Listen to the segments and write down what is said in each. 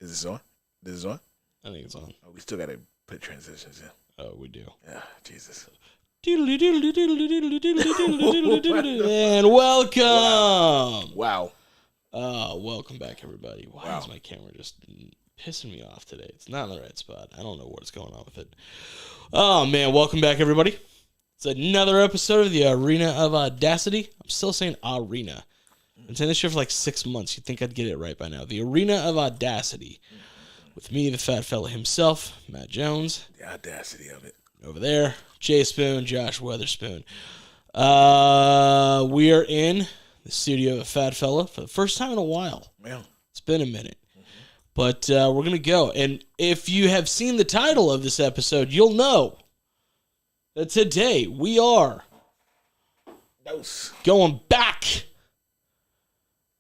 Is this on? This is on? I think it's on. Oh, we still got to put transitions in. Oh, we do. Yeah, Jesus. And welcome. Wow. Welcome back, everybody. Why is my camera just pissing me off today? It's not in the right spot. I don't know what's going on with it. Oh, man. Welcome back, everybody. It's another episode of the Arena of Audacity. I'm still saying arena. I've been saying this shit for like 6 months. You'd think I'd get it right by now. The Arena of Audacity. With me, the fat fella himself, Matt Jones. The audacity of it. Over there, Jay Spoon, Josh Weatherspoon. We are in the studio of a fat fella for the first time in a while. Yeah. It's been a minute. But we're going to go. And if you have seen the title of this episode, you'll know that today we are going back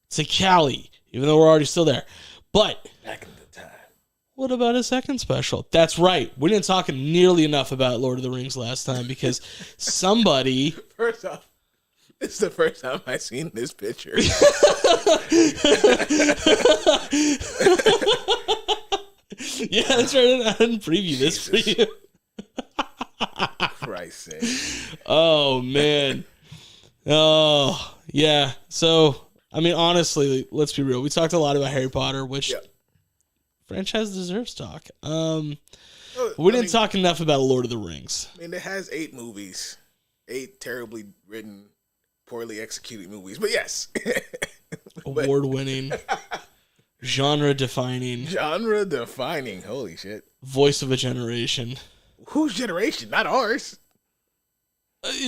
to Cali, even though we're already still there. But Back in the time. what about a second special? That's right. We didn't talk nearly enough about Lord of the Rings last time because somebody... First off, this is the first time I've seen this picture. Yeah, that's right. I didn't preview this for you. Christ's sake. Oh, man. Oh, yeah. So, I mean, honestly, let's be real. We talked a lot about Harry Potter, which franchise deserves talk. We didn't talk enough about Lord of the Rings. I mean, it has 8 movies. 8 terribly written, poorly executed movies. But yes. Award-winning. Genre-defining. Genre-defining. Holy shit. Voice of a generation. Whose generation? Not ours.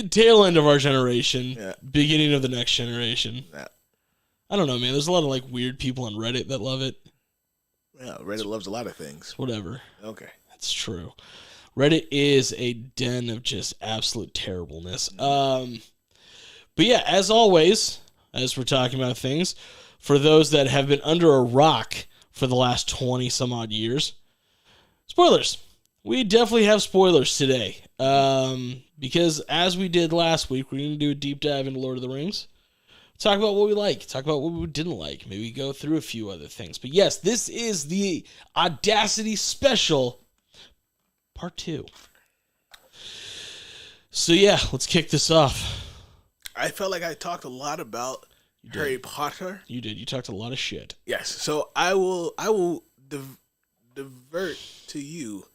Tail end of our generation. Yeah. Beginning of the next generation. Yeah. I don't know, man. There's a lot of like weird people on Reddit that love it. Yeah, Reddit loves a lot of things. Whatever. Okay. That's true. Reddit is a den of just absolute terribleness. But yeah, as always, as we're talking about things, for those that have been under a rock for the last 20 some odd years, spoilers. We definitely have spoilers today. Because as we did last week, we're going to do a deep dive into Lord of the Rings. Talk about what we like. Talk about what we didn't like. Maybe go through a few other things. But yes, this is the Audacity Special Part 2. So yeah, let's kick this off. I felt like I talked a lot about Harry Potter. You did. You talked a lot of shit. Yes. So I will divert to you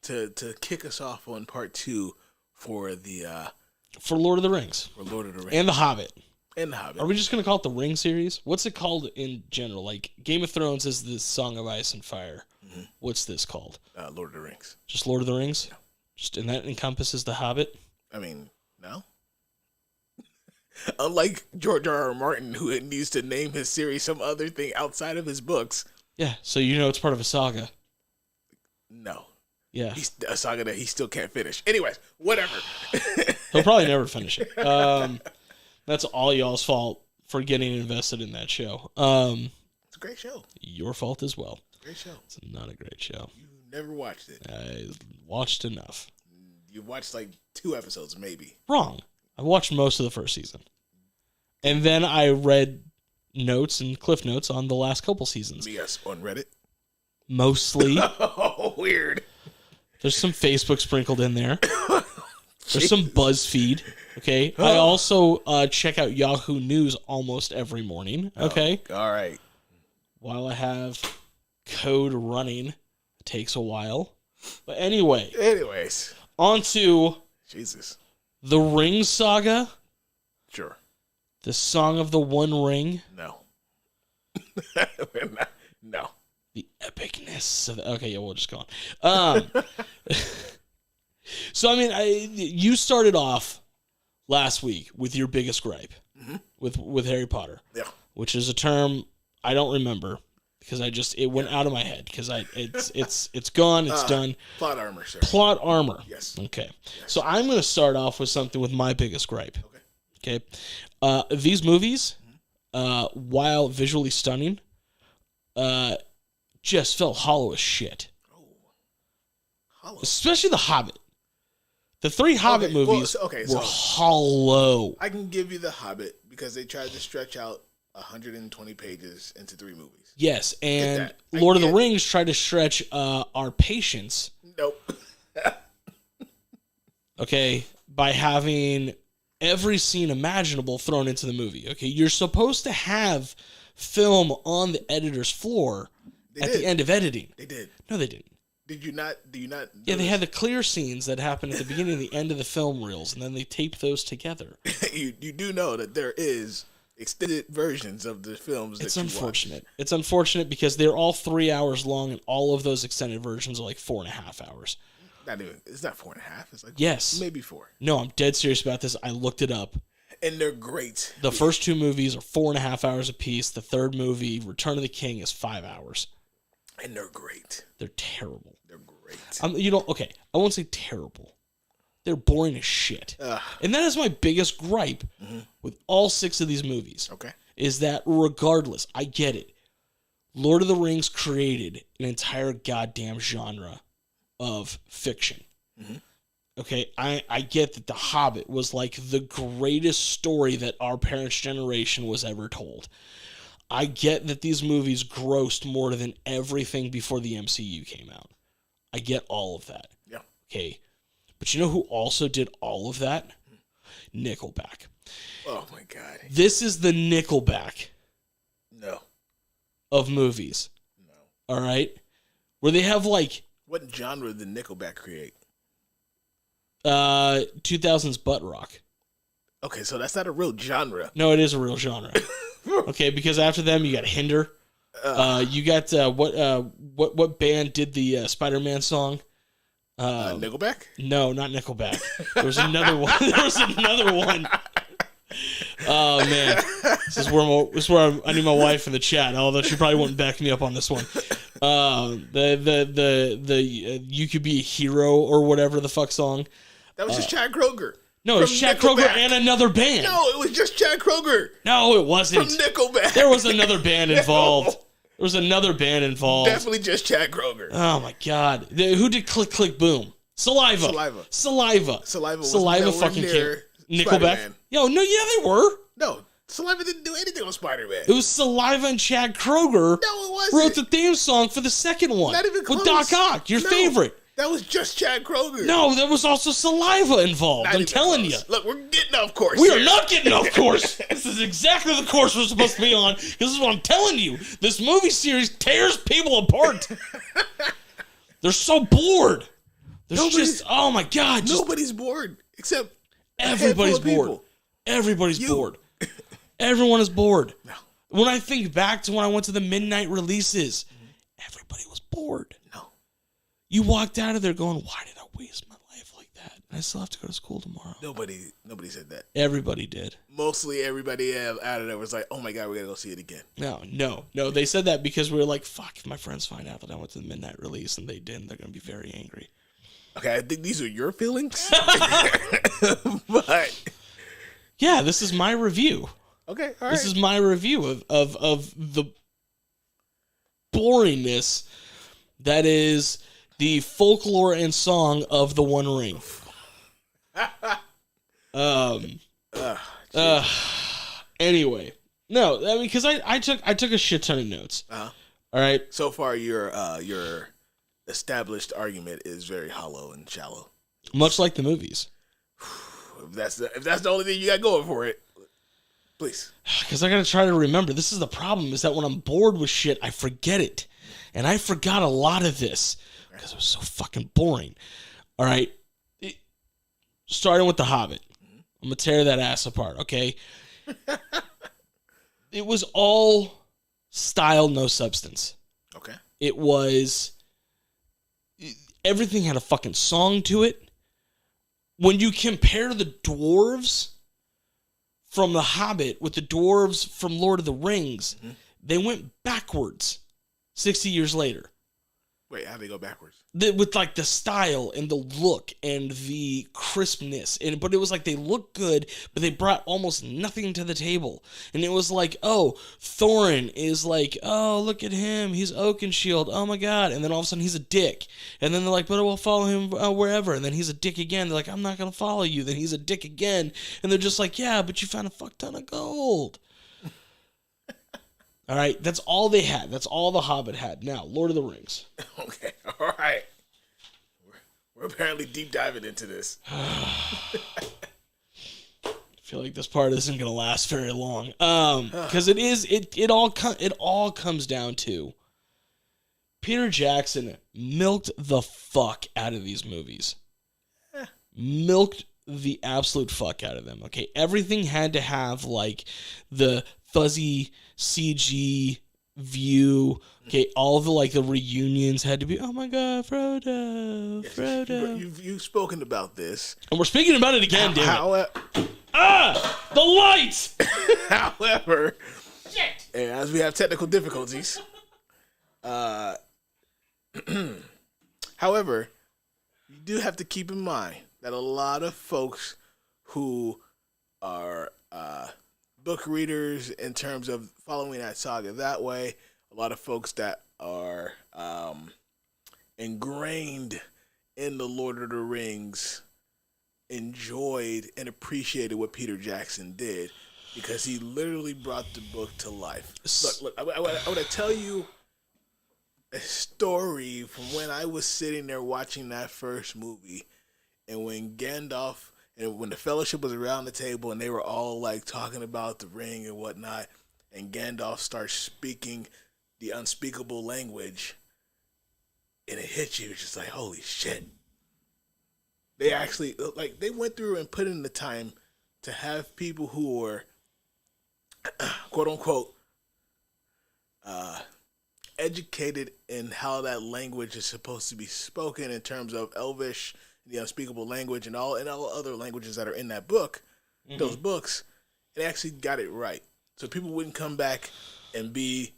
to kick us off on Part 2 for the For Lord of the Rings. for Lord of the Rings And The Hobbit. and the Hobbit. Are we just going to call it the Ring series? What's it called in general? Like, Game of Thrones is the Song of Ice and Fire. Mm-hmm. What's this called? Lord of the Rings. Just Lord of the Rings? Yeah. And that encompasses The Hobbit? I mean, no. Unlike George R.R. Martin, who needs to name his series some other thing outside of his books. Yeah, so you know it's part of a saga. No. Yeah. He's a saga that he still can't finish. Anyways, whatever. He'll probably never finish it. That's all y'all's fault for getting invested in that show. It's a great show. Your fault as well. Great show. It's not a great show. You never watched it. I watched enough. You watched like 2 episodes, maybe. Wrong. I watched most of the first season. And then I read notes and cliff notes on the last couple seasons. Yes, on Reddit. Mostly. Oh, weird. There's some Facebook sprinkled in there. There's some BuzzFeed. Okay. I also check out Yahoo News almost every morning. Okay. Oh, all right. While I have code running, it takes a while. But anyways, on to Jesus. the Ring Saga. Sure. The Song of the One Ring. No. No. The epicness of okay, yeah, we'll just go on. So I mean, you started off last week with your biggest gripe with Harry Potter, which is a term I don't remember because it went out of my head because it's gone, it's done. Plot armor, sir. Plot armor. Yes. Okay. Yes. So I'm going to start off with something with my biggest gripe. Okay. These movies, while visually stunning, just felt hollow as shit. Oh, hollow. Especially The Hobbit. The 3 Hobbit movies were hollow. I can give you The Hobbit because they tried to stretch out 120 pages into 3 movies. Yes, and Lord of the Rings tried to stretch our patience. Nope. Okay, by having every scene imaginable thrown into the movie. Okay, you're supposed to have film on the editor's floor the end of editing. They did. No, they didn't. Did you not? Do you not? Yeah, they had the clear scenes that happen at the beginning and the end of the film reels, and then they taped those together. you do know that there is extended versions of the films. It's unfortunate. It's unfortunate because they're all 3 hours long, and all of those extended versions are like 4.5 hours. Not even. It's not 4.5. It's like maybe 4. No, I'm dead serious about this. I looked it up. And they're great. The first 2 movies are 4.5 hours apiece. The third movie, Return of the King, is 5 hours. And they're great. They're terrible. They're great. Okay, I won't say terrible. They're boring as shit. And that is my biggest gripe with all 6 of these movies. Okay. Is that regardless, I get it. Lord of the Rings created an entire goddamn genre of fiction. Mm-hmm. Okay, I get that The Hobbit was like the greatest story that our parents' generation was ever told. I get that these movies grossed more than everything before the MCU came out. I get all of that. Yeah. Okay. But you know who also did all of that? Nickelback. Oh my God. This is the Nickelback. No. Of movies. No. All right? Where they have like... What genre did Nickelback create? 2000s butt rock. Okay, so that's not a real genre. No, it is a real genre. Okay, because after them you got Hinder. You got what band did the Spider-Man song? Nickelback? No, not Nickelback. There was another one. Oh man, this is where I need my wife in the chat. Although she probably wouldn't back me up on this one. The You Could Be a Hero or whatever the fuck song. That was just Chad Kroeger. No, it was Chad Kroeger and another band. No, it was just Chad Kroeger. No, it wasn't. From Nickelback. There was another band involved. No. There was another band involved. Definitely just Chad Kroeger. Oh my God. Who did Click Click Boom? Saliva. Saliva fucking kid. Nickelback. Spider-Man. Yo, no, yeah, they were. No, Saliva didn't do anything on Spider-Man. It was Saliva and Chad Kroeger. No, it wasn't. Wrote the theme song for the second one. Not even close. With Doc Ock, your favorite. That was just Chad Kroeger. No, there was also Saliva involved. I'm telling you. Look, we're getting off course. We are not getting off course. This is exactly the course we're supposed to be on. This is what I'm telling you. This movie series tears people apart. They're so bored. Oh my God. Nobody's bored except everybody's bored. Everybody's bored. Everyone is bored. No. When I think back to when I went to the midnight releases, everybody was bored. No. You walked out of there going, why did I waste my life like that? And I still have to go to school tomorrow. Nobody said that. Everybody did. Mostly everybody out of there was like, oh my God, we gotta go see it again. No. They said that because we were like, fuck, if my friends find out that I went to the midnight release and they didn't, they're going to be very angry. Okay, I think these are your feelings. But yeah, this is my review. Okay, all right. This is my review of the boringness that is the folklore and song of the One Ring. Anyway, no, I mean, because I took a shit ton of notes. Uh-huh. All right. So far, your established argument is very hollow and shallow, much like the movies. If that's the only thing you got going for it, please. Because I got to try to remember. This is the problem: is that when I'm bored with shit, I forget it, and I forgot a lot of this because it was so fucking boring. All right, starting with The Hobbit, I'm gonna tear that ass apart. Okay, it was all style, no substance. Okay, it was. Everything had a fucking song to it. When you compare the dwarves from The Hobbit with the dwarves from Lord of the Rings, they went backwards 60 years later. Wait, how'd they go backwards? With like the style and the look and the crispness. But it was like they looked good, but they brought almost nothing to the table. And it was like, oh, Thorin is like, oh, look at him. He's Oakenshield. Oh my God. And then all of a sudden he's a dick. And then they're like, but we'll follow him wherever. And then he's a dick again. They're like, I'm not going to follow you. Then he's a dick again. And they're just like, yeah, but you found a fuck ton of gold. All right, that's all they had. That's all the Hobbit had. Now, Lord of the Rings. Okay, all right. We're apparently deep diving into this. I feel like this part isn't going to last very long. Because it all comes down to Peter Jackson milked the fuck out of these movies. Milked the absolute fuck out of them. Okay, everything had to have like the fuzzy CG view. Okay, all the like the reunions had to be. Oh my God, Frodo, Yes, Frodo. You've spoken about this, And we're speaking about it again, damn it. The lights. However, Shit. and as we have technical difficulties, however, you do have to keep in mind that a lot of folks who are book readers in terms of following that saga that way, a lot of folks that are ingrained in the Lord of the Rings enjoyed and appreciated what Peter Jackson did because he literally brought the book to life. Look, I want to tell you a story from when I was sitting there watching that first movie, and when Gandalf and when the Fellowship was around the table and they were all like talking about the ring and whatnot, and Gandalf starts speaking the unspeakable language, and it hit you, it's just like, holy shit. They actually, like, they went through and put in the time to have people who were, quote unquote, educated in how that language is supposed to be spoken in terms of Elvish, the unspeakable language, and all other languages that are in that book, those books, and actually got it right. So people wouldn't come back and be,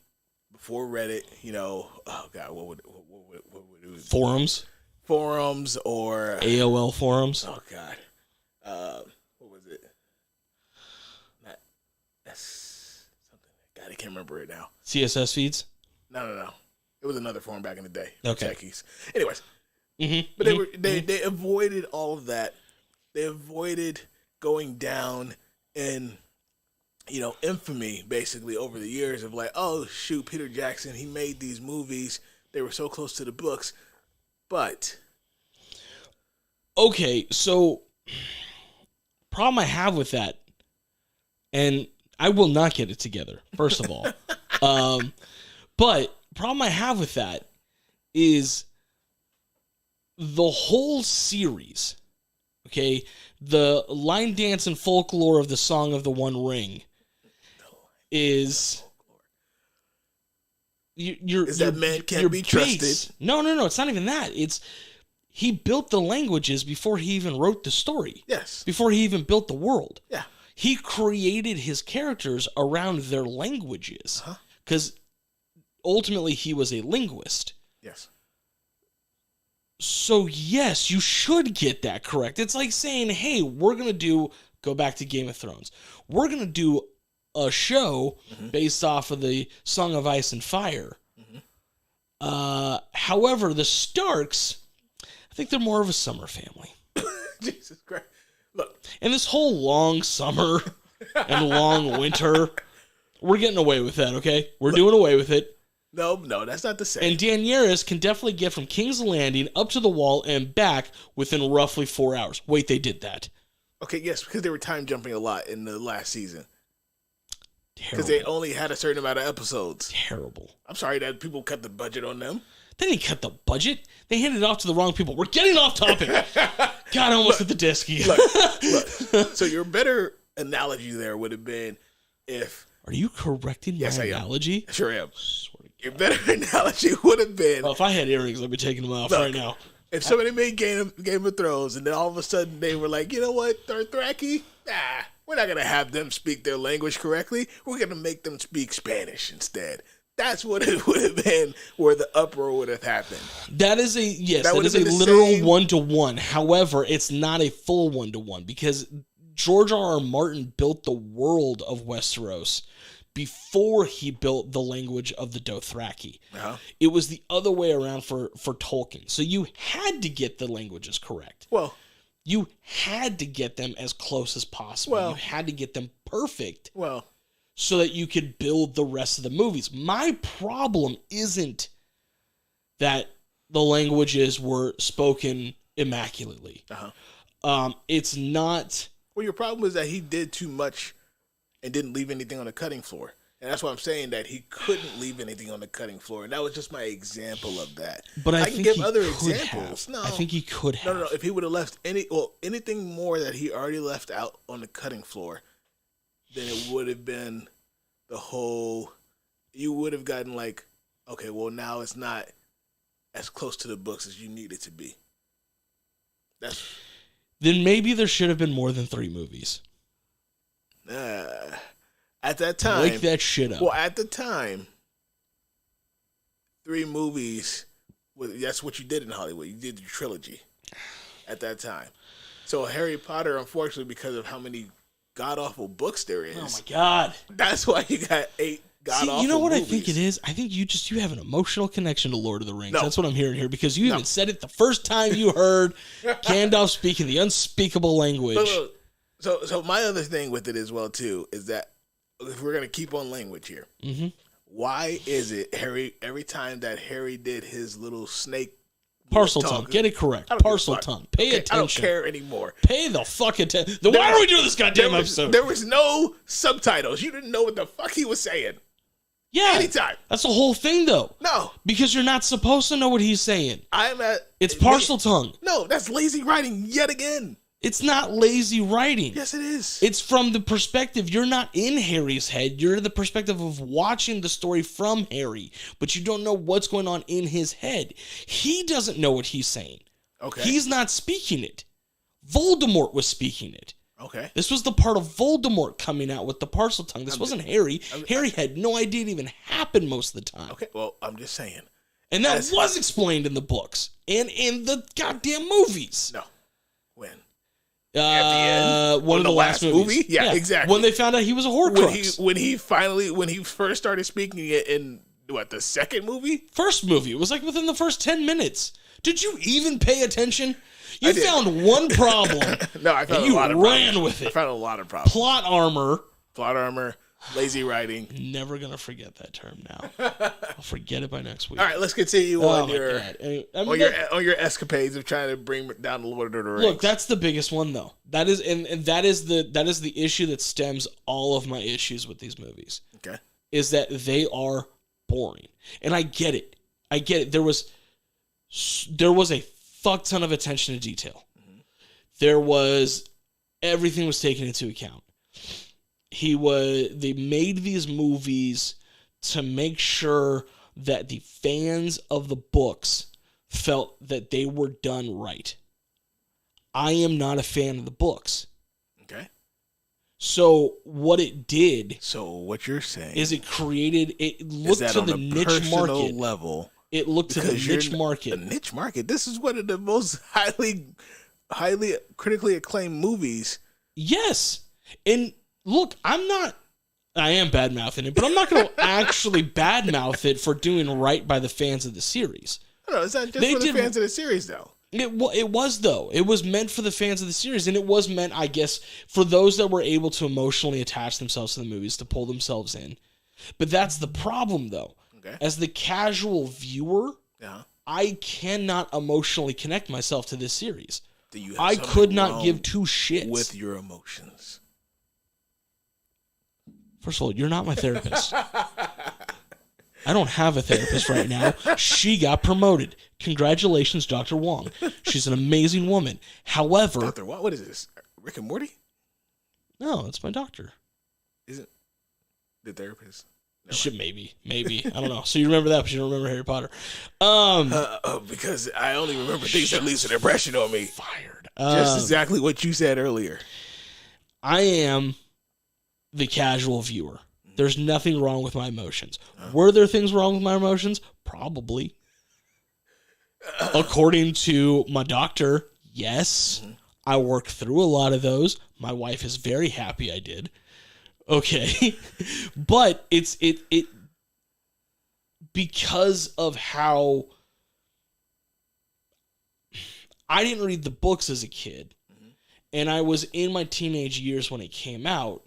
before Reddit, oh God, what would it be? Forums or AOL forums. Oh God, what was it? That's something. God, I can't remember it now. CSS feeds. No. It was another forum back in the day. Okay. Techies. Anyways, but they avoided all of that. They avoided going down in infamy basically over the years of like, oh shoot, Peter Jackson, he made these movies. They were so close to the books, but okay, so problem I have with that, and I will not get it together, first of all. But problem I have with that is the whole series, okay, the line dance and folklore of the Song of the One Ring is that man can't be trusted. No, it's not even that. It's he built the languages before he even wrote the story. Yes. Before he even built the world. Yeah. He created his characters around their languages. Because ultimately he was a linguist. Yes. So yes, you should get that correct. It's like saying, hey, we're going to go back to Game of Thrones. We're going to do a show based off of the Song of Ice and Fire. However, the Starks, I think they're more of a summer family. Jesus Christ. Look. And this whole long summer and long winter, we're getting away with that, okay? We're doing away with it. No, that's not the same. And Daenerys can definitely get from King's Landing up to the Wall and back within roughly 4 hours. Wait, they did that. Okay, yes, because they were time jumping a lot in the last season. Terrible. Because they only had a certain amount of episodes. Terrible. I'm sorry that people cut the budget on them. They didn't cut the budget. They handed it off to the wrong people. We're getting off topic. God, I almost hit the disc. Look. So your better analogy there would have been if... Are you correcting my analogy? I sure am. Your better analogy would have been... Well, if I had earrings, I'd be taking them off right now. If somebody made Game of Thrones and then all of a sudden they were like, you know what, Dothraki? We're not going to have them speak their language correctly. We're going to make them speak Spanish instead. That's what it would have been where the uproar would have happened. That is a literal one-to-one. However, it's not a full one-to-one because George R.R. Martin built the world of Westeros before he built the language of the Dothraki. It was the other way around for Tolkien. So you had to get the languages correct. Well, you had to get them as close as possible. You had to get them perfect. Well, so that you could build the rest of the movies. My problem isn't that the languages were spoken immaculately. It's not... Well, your problem is that he did too much and didn't leave anything on the cutting floor. And that's why I'm saying that he couldn't leave anything on the cutting floor. And that was just my example of that. But I can think give he other could examples. have. No, I think he could have. No. If he would have left anything more that he already left out on the cutting floor, then it would have been the whole. You would have gotten like, okay, well now it's not as close to the books as you need it to be. Then maybe there should have been more than 3 movies. At that time, wake that shit up. Well, at the time, 3 movies. That's what you did in Hollywood. You did the trilogy at that time. So Harry Potter, unfortunately, because of how many god awful books there is. Oh my god! That's why you got 8 god awful. You know what movies. I think it is? I think you have an emotional connection to Lord of the Rings. No. That's what I'm hearing here because you even said it the first time you heard Gandalf speaking the unspeakable language. So my other thing with it as well too is that if we're gonna keep on language here, why is it every time that Harry did his little snake parcel tongue, get it correct. Parcel tongue. Pay attention. I don't care anymore. Pay the fuck attention. Then why are we doing this goddamn episode? There was no subtitles. You didn't know what the fuck he was saying. Yeah, anytime. That's the whole thing, though. No, because you're not supposed to know what he's saying. It's parcel tongue. No, that's lazy writing yet again. It's not lazy writing. Yes, it is. It's from the perspective. You're not in Harry's head. You're the perspective of watching the story from Harry, but you don't know what's going on in his head. He doesn't know what he's saying. Okay. He's not speaking it. Voldemort was speaking it. Okay. This was the part of Voldemort coming out with the parcel tongue. This wasn't Harry. Harry had no idea it even happened most of the time. Okay, well, I'm just saying. And that was explained in the books and in the goddamn movies. No. When? At the end? One of the last movies. Yeah, exactly. When they found out he was a Horcrux. When he first started speaking it in, the second movie? First movie. It was like within the first 10 minutes. Did you even pay attention? You found one problem. No, I found a lot of problems. You ran with it. I found a lot of problems. Plot armor, lazy writing. Never going to forget that term now. I'll forget it by next week. All right, let's continue on your escapades of trying to bring down the Lord of the Rings. Look, that's the biggest one though. That is that is the issue that stems all of my issues with these movies. Okay. Is that they are boring. And I get it. There was a fuck ton of attention to detail. Everything was taken into account. They made these movies to make sure that the fans of the books felt that they were done right. I am not a fan of the books. Okay. So what it did. So what you're saying is it looked to the niche market level. It looked to the niche market. The niche market. This is one of the most highly critically acclaimed movies. Yes. And look, I am bad-mouthing it, but I'm not going to actually bad-mouth it for doing right by the fans of the series. No, it's not just for the fans of the series, though. It was, though. It was meant for the fans of the series, and it was meant, I guess, for those that were able to emotionally attach themselves to the movies, to pull themselves in. But that's the problem, though. Okay. As the casual viewer, I cannot emotionally connect myself to this series. I could not give 2 shits. With your emotions. First of all, you're not my therapist. I don't have a therapist right now. She got promoted. Congratulations, Dr. Wong. She's an amazing woman. However... Dr. Wong? What is this? Rick and Morty? No, it's my doctor. Isn't the therapist? Maybe. I don't know. So you remember that, but you don't remember Harry Potter. Because I only remember things that leaves an impression on me. Fired. Just exactly what you said earlier. I am the casual viewer. There's nothing wrong with my emotions. Were there things wrong with my emotions? Probably. According to my doctor, yes. I worked through a lot of those. My wife is very happy I did. Okay. But it because of how I didn't read the books as a kid, and I was in my teenage years when it came out.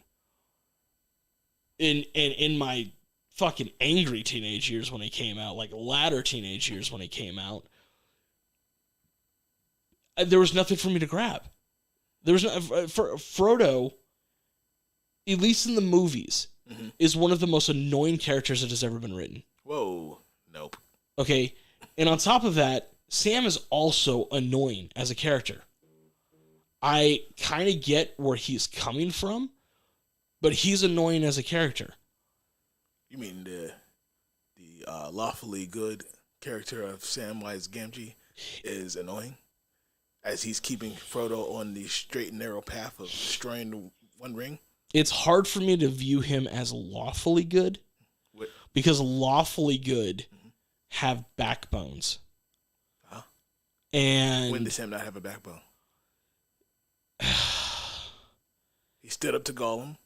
in my fucking angry teenage years when he came out, like latter teenage years when he came out, there was nothing for me to grab. There was no, for Frodo, at least in the movies, is one of the most annoying characters that has ever been written. Whoa. Nope. Okay. And on top of that, Sam is also annoying as a character. I kind of get where he's coming from, but he's annoying as a character. You mean the lawfully good character of Samwise Gamgee is annoying? As he's keeping Frodo on the straight and narrow path of destroying the One Ring? It's hard for me to view him as lawfully good because lawfully good have backbones. Huh? And when does Sam not have a backbone? He stood up to Gollum.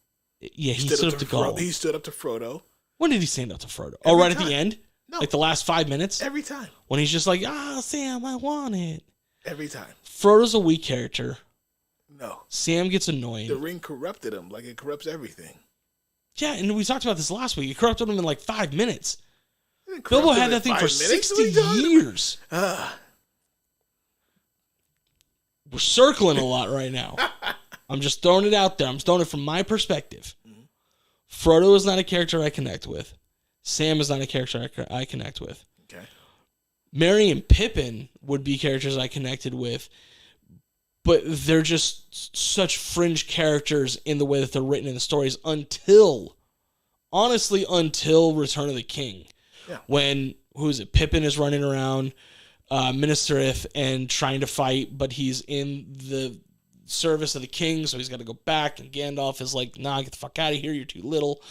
Yeah, he stood up to Gollum. He stood up to Frodo. When did he stand up to Frodo? Every right time. At the end? No. Like the last 5 minutes? Every time. When he's just like, Sam, I want it. Every time. Frodo's a weak character. No. Sam gets annoying. The ring corrupted him like it corrupts everything. Yeah, and we talked about this last week. It corrupted him in like 5 minutes. Bilbo had that thing for 60 years. We're circling a lot right now. I'm just throwing it out there. I'm throwing it from my perspective. Frodo is not a character I connect with. Sam is not a character I connect with. Okay. Merry and Pippin would be characters I connected with, but they're just such fringe characters in the way that they're written in the stories until Return of the King. Yeah. When, Pippin is running around Minas Tirith and trying to fight, but he's in the service of the king, so he's got to go back, and Gandalf is like, nah, get the fuck out of here, you're too little.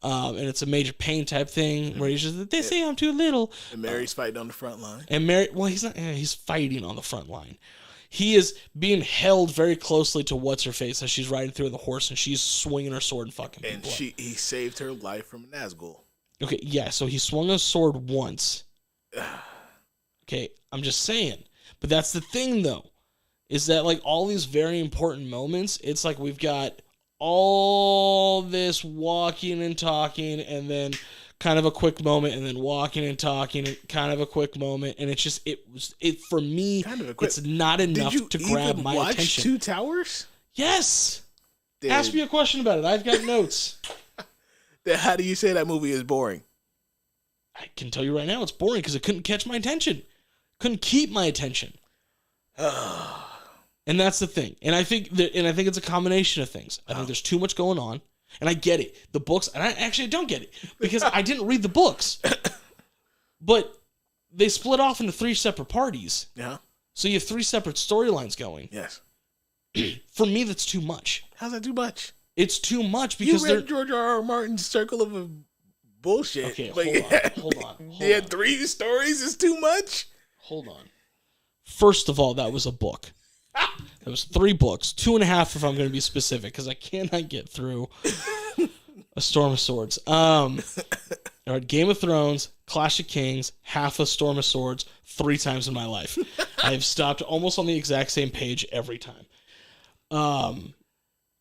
And it's a major pain type thing where he's just, they say I'm too little. And Merry's fighting on the front line. And Merry, well, he's not, he's fighting on the front line. He is being held very closely to what's-her-face as she's riding through the horse, and she's swinging her sword and fucking and people he saved her life from an Nazgul. Okay, yeah, so he swung a sword once. Okay, I'm just saying. But that's the thing, though, is that, like, all these very important moments, it's like we've got all this walking and talking, and then kind of a quick moment, and then walking and talking, and kind of a quick moment, and it's just, for me, kind of it's not enough to grab my attention. Did you watch Two Towers? Yes! Ask me a question about it. I've got notes. How do you say that movie is boring? I can tell you right now it's boring because it couldn't catch my attention. Couldn't keep my attention. And that's the thing. And I think it's a combination of things. I think there's too much going on. And I get it. The books, and I don't get it because I didn't read the books. But they split off into 3 separate parties. Yeah. So you have 3 separate storylines going. Yes. For me, that's too much. How's that too much? It's too much because you read George R.R. Martin's Circle of Bullshit. Okay, hold on. Yeah, 3 stories is too much? Hold on. First of all, that was a book. That was 3 books. 2.5 if I'm going to be specific, because I cannot get through A Storm of Swords. All right, Game of Thrones, Clash of Kings, half A Storm of Swords, 3 times in my life. I have stopped almost on the exact same page every time.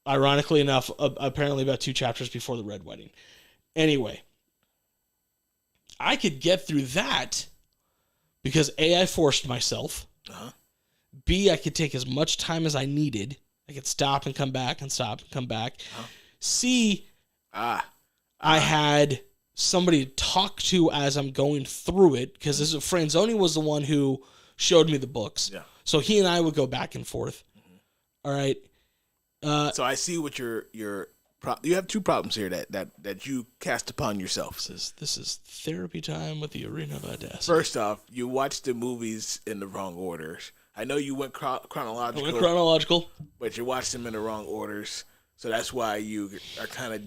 Ironically enough, apparently about 2 chapters before the Red Wedding. Anyway, I could get through that because A, I forced myself. B, I could take as much time as I needed. I could stop and come back and stop and come back. C, I had somebody to talk to as I'm going through it, because Franzoni was the one who showed me the books. Yeah. So he and I would go back and forth. All right. So I see what you have 2 problems here that you cast upon yourself. This is therapy time with the Arena of Audacity. First off, you watched the movies in the wrong orders. I know you went chronological. I went chronological. But you watched them in the wrong orders. So that's why you are kind of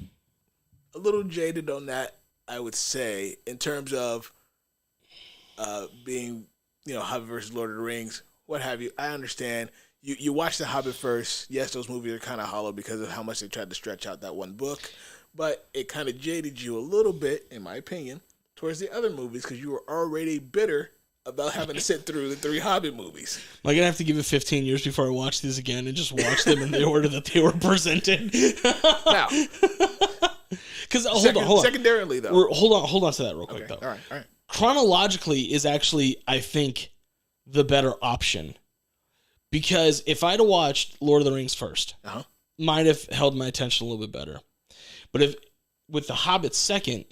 a little jaded on that, I would say, in terms of being, Hobbit versus Lord of the Rings, what have you. I understand. You watched The Hobbit first. Yes, those movies are kind of hollow because of how much they tried to stretch out that one book. But it kind of jaded you a little bit, in my opinion, towards the other movies because you were already bitter about having to sit through the 3 Hobbit movies. Am I going to have to give it 15 years before I watch these again and just watch them in the order that they were presented? Now. Because hold on. Secondarily, though. Hold on to that real quick, though. All right. Chronologically is actually, I think, the better option. Because if I'd have watched Lord of the Rings first, might have held my attention a little bit better. But if with The Hobbit second,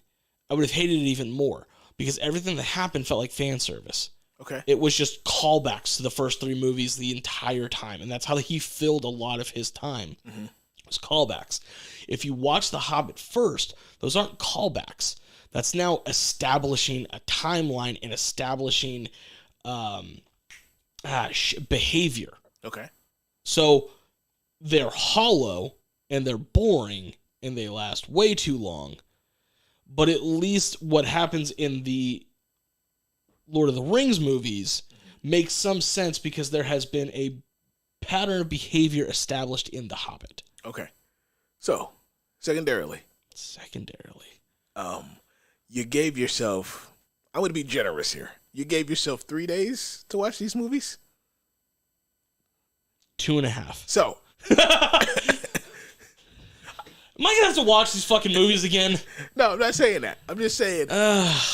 I would have hated it even more. Because everything that happened felt like fan service. Okay. It was just callbacks to the first three movies the entire time. And that's how he filled a lot of his time. Mm-hmm. It was callbacks. If you watch The Hobbit first, those aren't callbacks. That's now establishing a timeline and establishing behavior. Okay. So they're hollow and they're boring and they last way too long. But at least what happens in the Lord of the Rings movies makes some sense because there has been a pattern of behavior established in The Hobbit. Okay. So, secondarily, you gave yourself, I'm going to be generous here. You gave yourself 3 days to watch these movies? 2.5. So. Am I going to have to watch these fucking movies again? No, I'm not saying that. I'm just saying.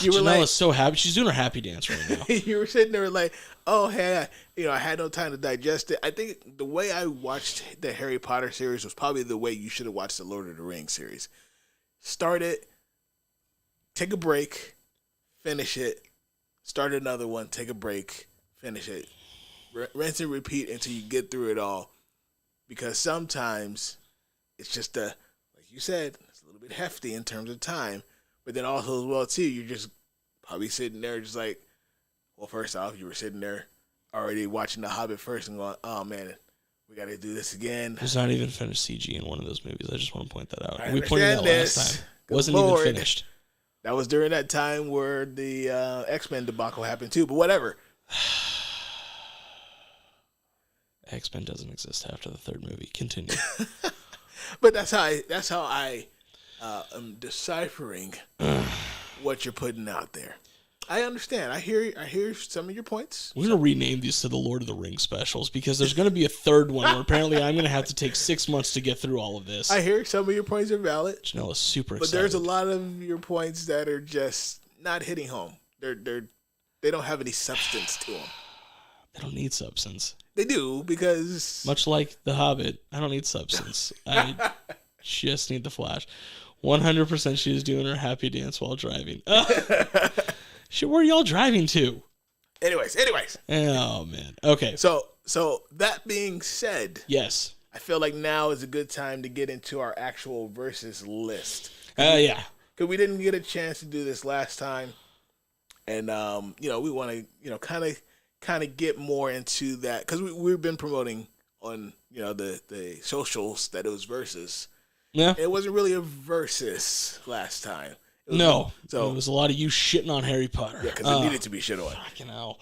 You were Janella's so happy. She's doing her happy dance right now. You were sitting there like, oh, hey, I had no time to digest it. I think the way I watched the Harry Potter series was probably the way you should have watched the Lord of the Rings series. Start it, take a break, finish it, start another one, take a break, finish it. Rinse and repeat until you get through it all. Because sometimes it's just like you said, it's a little bit hefty in terms of time. But then also as well, too, you're just probably sitting there just like, well, first off, you were sitting there already watching The Hobbit first and going, oh, man, we got to do this again. There's not even finished CG in one of those movies. I just want to point that out. I We pointed that last time. Wasn't even finished. That was during that time where the X-Men debacle happened, too. But whatever. X-Men doesn't exist after the third movie. Continue. But that's how I am deciphering what you're putting out there. I understand. I hear some of your points. We're going to rename these to the Lord of the Rings specials because there's going to be a third one where apparently I'm going to have to take 6 months to get through all of this. I hear some of your points are valid. Janella's super excited. But there's a lot of your points that are just not hitting home. They don't have any substance to them. They don't need substance. They do because... Much like The Hobbit, I don't need substance. I just need the flash. 100% she is doing her happy dance while driving. Shit, where are y'all driving to? Anyways. Oh, man. Okay. So that being said... Yes. I feel like now is a good time to get into our actual versus list. Yeah. Because we didn't get a chance to do this last time. And, we want to, kind of get more into that. Because we've been promoting on, the socials that it was versus. Yeah. It wasn't really a versus last time. No. So it was a lot of you shitting on Harry Potter. Yeah, because it needed to be shit on. Fucking hell.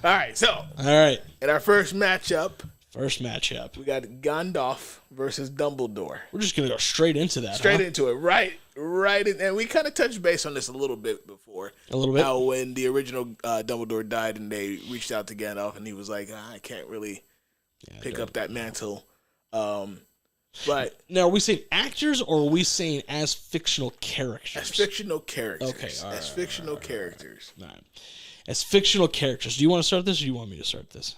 All right, so. All right. In our first matchup. We got Gandalf versus Dumbledore. We're just going to go straight into that. Straight into it. Right. And we kind of touched base on this a little bit before. A little bit? How when the original Dumbledore died and they reached out to Gandalf and he was like, I can't really pick up that mantle. But now, are we saying actors or are we saying as fictional characters? As fictional characters. Okay. All right, as fictional characters. All right. As fictional characters. Do you want to start this or do you want me to start this?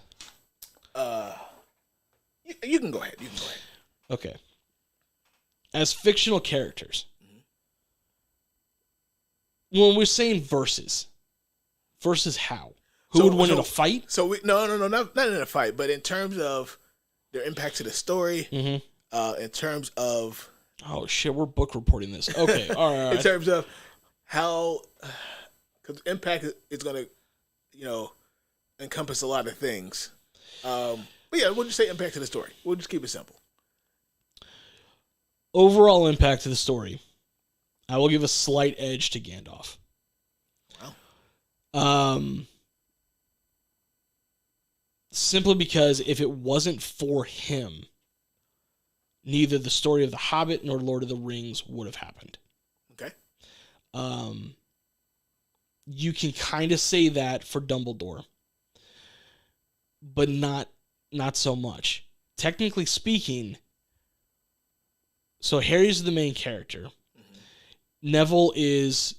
You can go ahead. Okay. As fictional characters. When we're saying versus how? Who would win in a fight? So no, not in a fight, but in terms of their impact to the story, in terms of... Oh, shit, we're book reporting this. Okay, all right. In terms of how... Because impact is going to, encompass a lot of things. But yeah, we'll just say impact to the story. We'll just keep it simple. Overall impact to the story. I will give a slight edge to Gandalf. Wow. Simply because if it wasn't for him, neither the story of The Hobbit nor Lord of the Rings would have happened. Okay. You can kind of say that for Dumbledore, but not so much. Technically speaking, So Harry's the main character. Neville is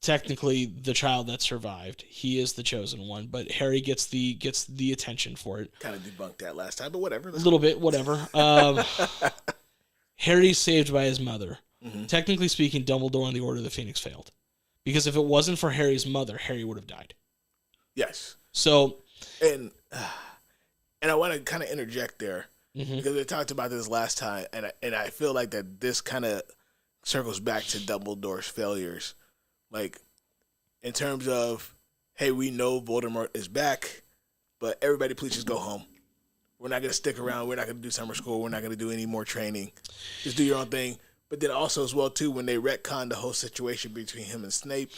technically the child that survived. He is the chosen one, but Harry gets the attention for it. Kind of debunked that last time, but whatever. A little bit, whatever. Harry's saved by his mother. Technically speaking, Dumbledore and the Order of the Phoenix failed. Because if it wasn't for Harry's mother, Harry would have died. Yes. So... And I want to kind of interject there, because we talked about this last time, and I feel like that this kind of circles back to Dumbledore's failures. Like, in terms of, hey, we know Voldemort is back, but everybody please just go home. We're not going to stick around. We're not going to do summer school. We're not going to do any more training. Just do your own thing. But then also as well, too, when they retconned the whole situation between him and Snape,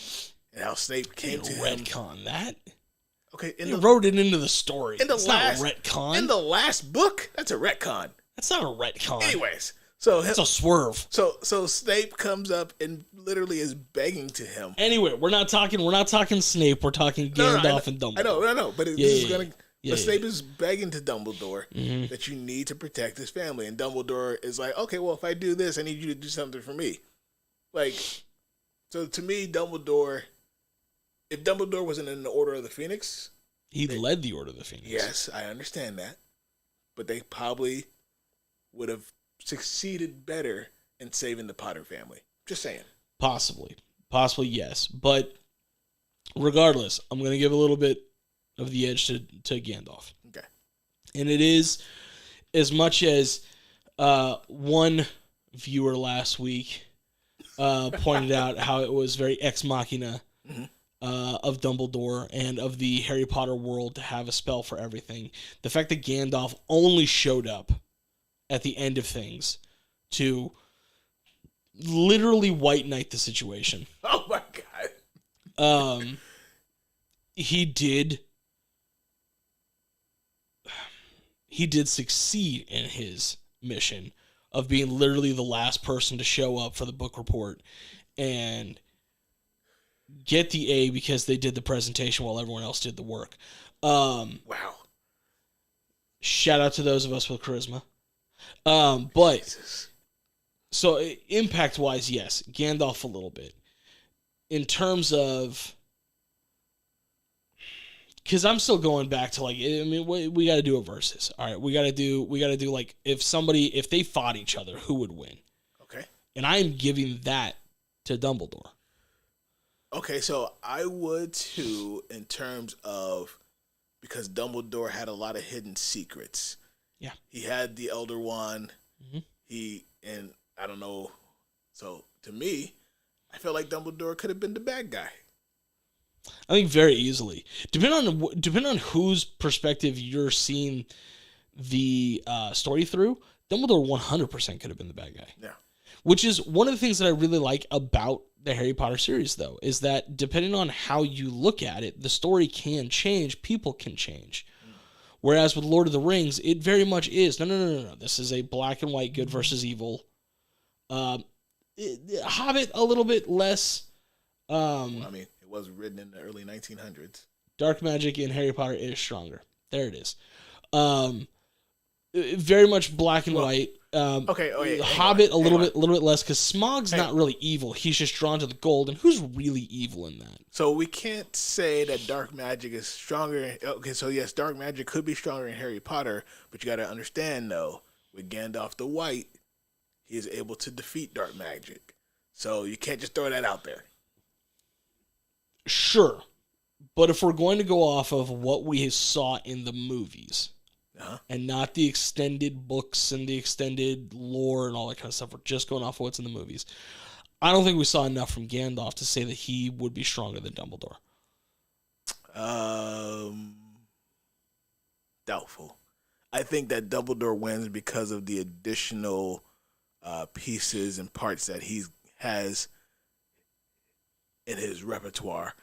and how Snape came to him. Retcon that? Okay, they wrote it into the story. It's not a retcon. In the last book, that's a retcon. That's not a retcon. Anyways, so it's a swerve. So Snape comes up and literally is begging to him. Anyway, we're not talking Snape. We're talking Gandalf and Dumbledore. I know, but Snape is begging to Dumbledore that you need to protect his family, and Dumbledore is like, okay, well, if I do this, I need you to do something for me. Like, so to me, if Dumbledore wasn't in the Order of the Phoenix... He led the Order of the Phoenix. Yes, I understand that. But they probably would have succeeded better in saving the Potter family. Just saying. Possibly, yes. But regardless, I'm going to give a little bit of the edge to Gandalf. Okay. And it is, as much as one viewer last week pointed out how it was very ex machina of Dumbledore and of the Harry Potter world to have a spell for everything. The fact that Gandalf only showed up at the end of things to literally white knight the situation. Oh my God. He did succeed in his mission of being literally the last person to show up for the book report and get the A because they did the presentation while everyone else did the work. Wow. Shout out to those of us with charisma. But Jesus. So impact wise, yes, Gandalf a little bit. In terms of, because I'm still going back to, like, I mean, we got to do a versus. All right, we got to do like, if they fought each other, who would win? Okay. And I am giving that to Dumbledore. Okay, so I would too, in terms of, because Dumbledore had a lot of hidden secrets. Yeah. He had the Elder Wand. And I don't know. So to me, I feel like Dumbledore could have been the bad guy. I think very easily. Depending on whose perspective you're seeing the story through, Dumbledore 100% could have been the bad guy. Yeah. Which is one of the things that I really like about the Harry Potter series, though, is that depending on how you look at it, the story can change, people can change. Whereas with Lord of the Rings, it very much is, no. This is a black and white, good versus evil. Hobbit, a little bit less. I mean, it was written in the early 1900s. Dark magic in Harry Potter is stronger. There it is. Very much black and white. Okay. Oh, yeah. Hobbit a little bit less, because Smaug's not really evil. He's just drawn to the gold, and who's really evil in that? So we can't say that dark magic is stronger. Okay, so yes, dark magic could be stronger in Harry Potter, but you got to understand though, with Gandalf the White, he is able to defeat dark magic. So you can't just throw that out there. Sure, but if we're going to go off of what we saw in the movies. And not the extended books and the extended lore and all that kind of stuff. We're just going off of what's in the movies. I don't think we saw enough from Gandalf to say that he would be stronger than Dumbledore. Doubtful. I think that Dumbledore wins because of the additional pieces and parts that he has in his repertoire,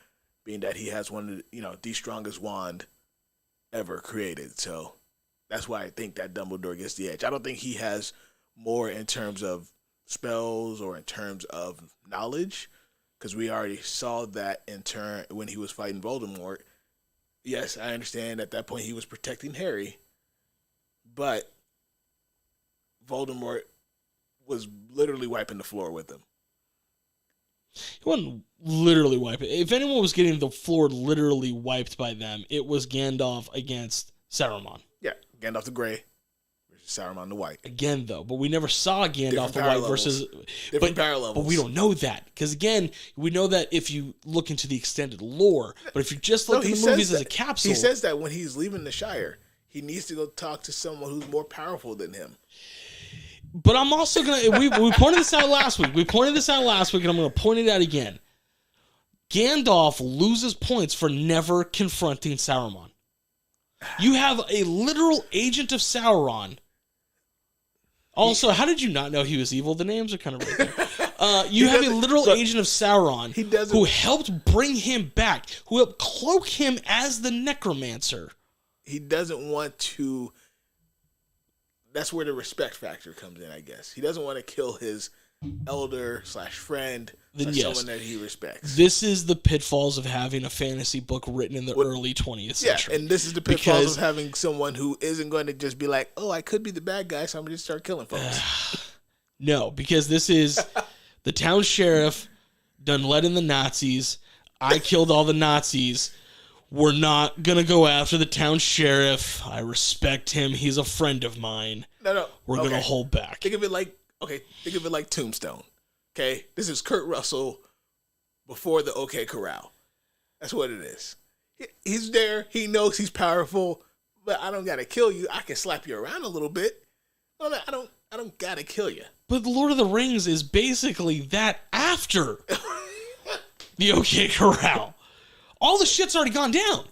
being that he has one of the strongest wand ever created. So that's why I think that Dumbledore gets the edge. I don't think he has more in terms of spells or in terms of knowledge, because we already saw that in turn when he was fighting Voldemort. Yes, I understand at that point he was protecting Harry, but Voldemort was literally wiping the floor with him. He wasn't literally wiping. If anyone was getting the floor literally wiped by them, it was Gandalf against Saruman. Yeah, Gandalf the Grey versus Saruman the White. Again, though, but we never saw Gandalf the White versus... Different power levels. But we don't know that. Because, again, we know that if you look into the extended lore. But if you just look at the movies as a capsule... He says that when he's leaving the Shire, he needs to go talk to someone who's more powerful than him. But I'm also going to... We pointed this out last week. And I'm going to point it out again. Gandalf loses points for never confronting Saruman. You have a literal agent of Sauron. Also, how did you not know he was evil? The names are kind of right there. You have a literal agent of Sauron who helped bring him back, who helped cloak him as the necromancer. He doesn't want to... That's where the respect factor comes in, I guess. He doesn't want to kill his elder/friend, someone that he respects. This is the pitfalls of having a fantasy book written in the early 20th century. Yeah, and this is the pitfalls of having someone who isn't going to just be like, oh, I could be the bad guy, so I'm going to just start killing folks. No, because this is the town sheriff done let in the Nazis. I killed all the Nazis. We're not going to go after the town sheriff. I respect him. He's a friend of mine. No. We're going to hold back. Think of it like Tombstone. Okay? This is Kurt Russell before the OK Corral. That's what it is. He's there. He knows he's powerful, but I don't got to kill you. I can slap you around a little bit. No, I don't got to kill you. But The Lord of the Rings is basically that after the OK Corral. All the shit's already gone down.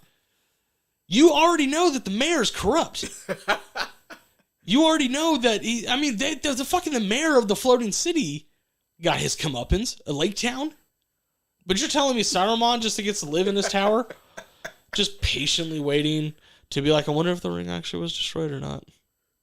You already know that the mayor's corrupt. You already know that the mayor of the floating city got his comeuppance, a lake town. But you're telling me Saruman just gets to live in this tower? Just patiently waiting to be like, I wonder if the ring actually was destroyed or not.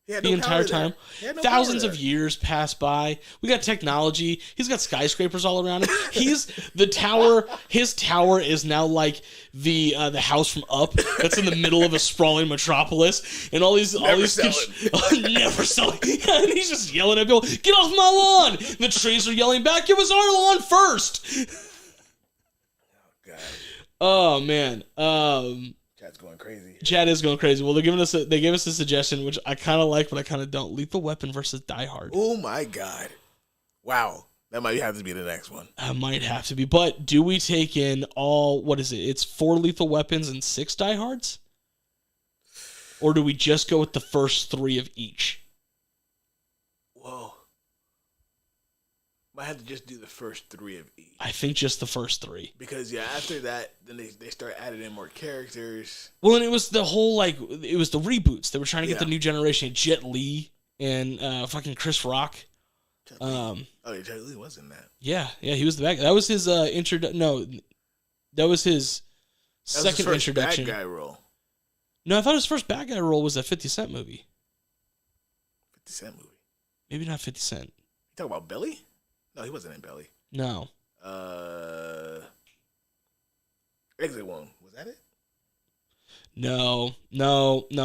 The entire time. Thousands of years pass by. We got technology. He's got skyscrapers all around him. His tower is now like the house from Up that's in the middle of a sprawling metropolis. And all these never selling. And he's just yelling at people, get off my lawn! And the trees are yelling back, it was our lawn first! Oh, God. Oh, man. Chat's going crazy. Chat is going crazy. Well, they gave us a suggestion, which I kind of like, but I kind of don't. Lethal Weapon versus Die Hard. Oh, my God. Wow. That might have to be the next one. Might have to be. But do we take in what is it? It's 4 Lethal Weapons and 6 Die Hards? Or do we just go with the first 3 of each? Whoa. Might have to just do the first 3 of each. I think just the first 3. Because, after that, then they start adding in more characters. Well, and it was the whole, it was the reboots. They were trying to get the new generation. Jet Li and fucking Chris Rock. Jet Li was in that. Yeah, he was the bad guy. That was his that was his second introduction. Bad guy role. No, I thought his first bad guy role was that 50 Cent movie. 50 Cent movie? Maybe not 50 Cent. You talking about Belly? No, he wasn't in Belly. No. Exit Wound, was that it? No.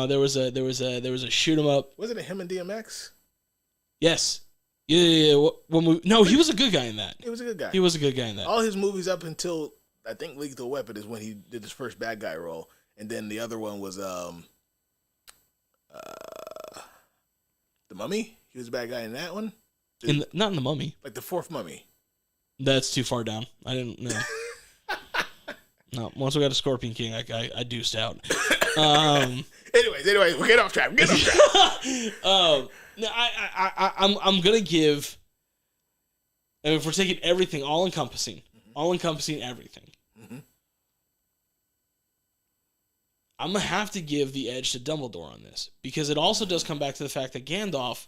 There was a shoot 'em up. Wasn't it him and DMX? Yes. Yeah. No, he was a good guy in that. He was a good guy. He was a good guy in that. All his movies up until I think Lethal Weapon is when he did his first bad guy role, and then the other one was The Mummy. He was a bad guy in that one. Not in The Mummy. Like the 4th Mummy. That's too far down. I didn't know. No, once we got a Scorpion King, I deuced out. Anyways, we get off track. No, I'm gonna give. I mean, if we're taking everything, all encompassing everything, I'm gonna have to give the edge to Dumbledore on this because it also does come back to the fact that Gandalf.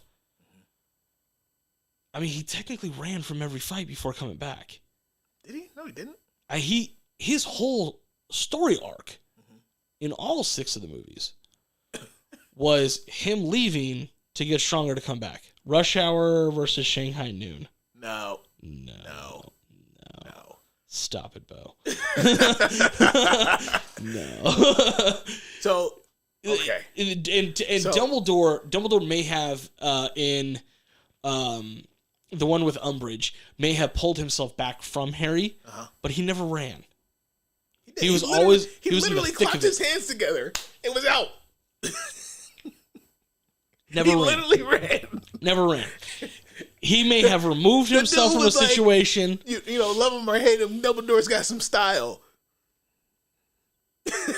I mean, he technically ran from every fight before coming back. Did he? No, he didn't. His whole story arc in all 6 of the movies was him leaving to get stronger to come back. Rush Hour versus Shanghai Noon. No. Stop it, Bo. No. So, okay. And Dumbledore may have in the one with Umbridge, may have pulled himself back from Harry, but he never ran. He was always he was literally clapped his hands together. It was out. Never ran. Literally ran. Never ran. He may have removed himself from a situation. You know, love him or hate him, Dumbledore's got some style.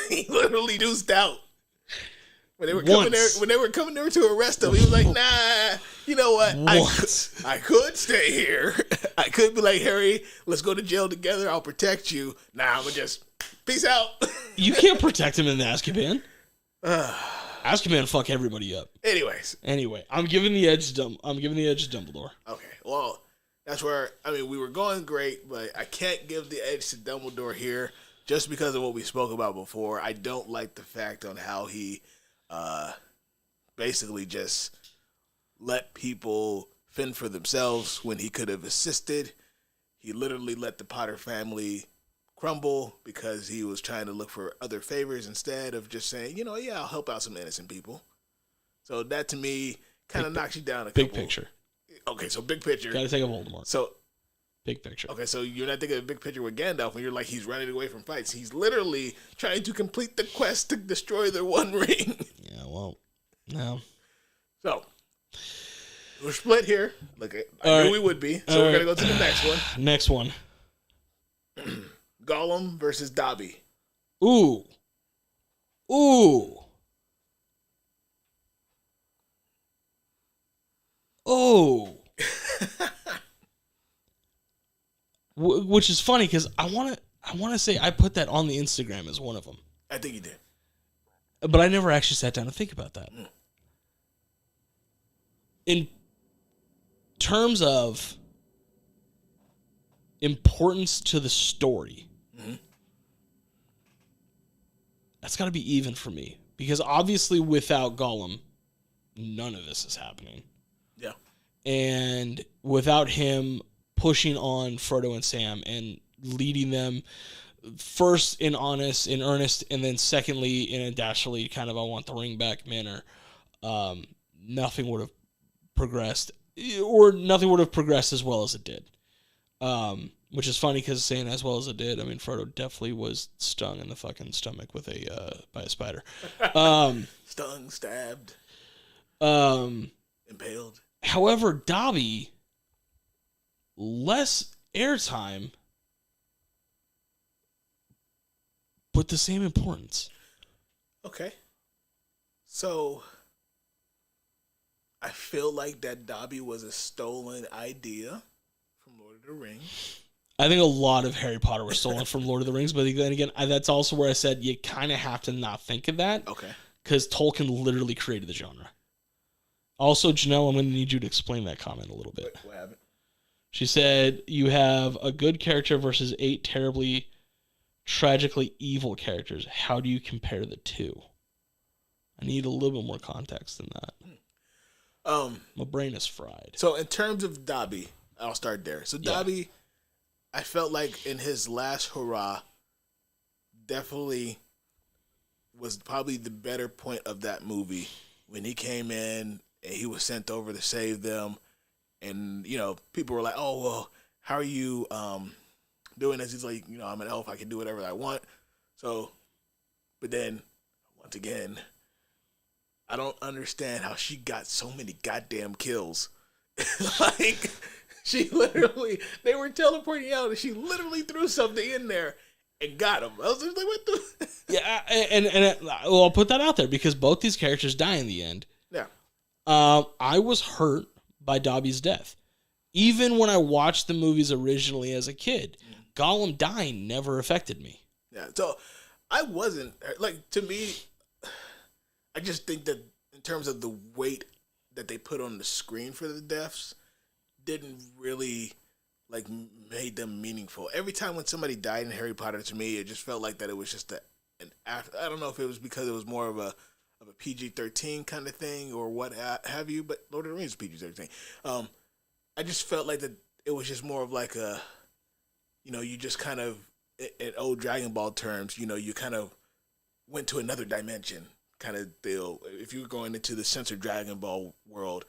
He literally deuced out. When they were coming there to arrest him, he was like, "Nah, you know what? I could stay here. I could be like, Harry, let's go to jail together. I'll protect you. Nah, I'm gonna just peace out." You can't protect him in Azkaban. Azkaban fuck everybody up. Anyway, I'm giving the edge to Dumbledore. Okay, well, that's where we were going great, but I can't give the edge to Dumbledore here just because of what we spoke about before. I don't like the fact on how he basically just let people fend for themselves when he could have assisted. He literally let the Potter family crumble because he was trying to look for other favors instead of just saying, I'll help out some innocent people. So that to me kind of knocks you down a couple. Big picture. Okay, so big picture. Gotta think of Voldemort. So big picture. Okay, so you're not thinking of the big picture with Gandalf when you're like he's running away from fights. He's literally trying to complete the quest to destroy their one ring. Yeah, well, no. So we're split here. Like I knew we would be. So we're gonna go to the next one. Next one. Gollum versus Dobby. Ooh. Which is funny because I want to say I put that on the Instagram as one of them. I think you did. But I never actually sat down to think about that. In terms of importance to the story, that's got to be even for me. Because obviously without Gollum, none of this is happening. Yeah. And without him pushing on Frodo and Sam and leading them first in earnest, and then secondly in a dastardly kind of I want the ring back manner, nothing would have progressed as well as it did. Which is funny because saying as well as it did, I mean Frodo definitely was stung in the fucking stomach by a spider. Stung, stabbed, impaled. However, Dobby, less airtime, but the same importance. Okay. So, I feel like that Dobby was a stolen idea from Lord of the Rings. I think a lot of Harry Potter was stolen from Lord of the Rings, but then again, that's also where I said you kind of have to not think of that. Okay. Because Tolkien literally created the genre. Also, Janelle, I'm going to need you to explain that comment a little bit. What happened? She said, you have a good character versus 8 terribly, tragically evil characters. How do you compare the two? I need a little bit more context than that. My brain is fried. So in terms of Dobby, I'll start there. So Dobby, I felt like in his last hurrah, definitely was probably the better point of that movie when he came in and he was sent over to save them. And, people were like, oh, well, how are you doing this? He's like, I'm an elf. I can do whatever I want. So, but then, once again, I don't understand how she got so many goddamn kills. Like, they were teleporting out and she literally threw something in there and got him. I was just like, what the? Yeah, and I'll put that out there because both these characters die in the end. Yeah. I was hurt by Dobby's death. Even when I watched the movies originally as a kid, Gollum dying never affected me. Yeah, so I wasn't, to me, I just think that in terms of the weight that they put on the screen for the deaths, didn't really, made them meaningful. Every time when somebody died in Harry Potter, to me, it just felt like that it was just I don't know if it was because it was more of a PG-13 kind of thing or what have you, but Lord of the Rings is PG-13. I just felt like that it was just more of like a, you just kind of, in old Dragon Ball terms, you kind of went to another dimension kind of deal. If you were going into the censored Dragon Ball world,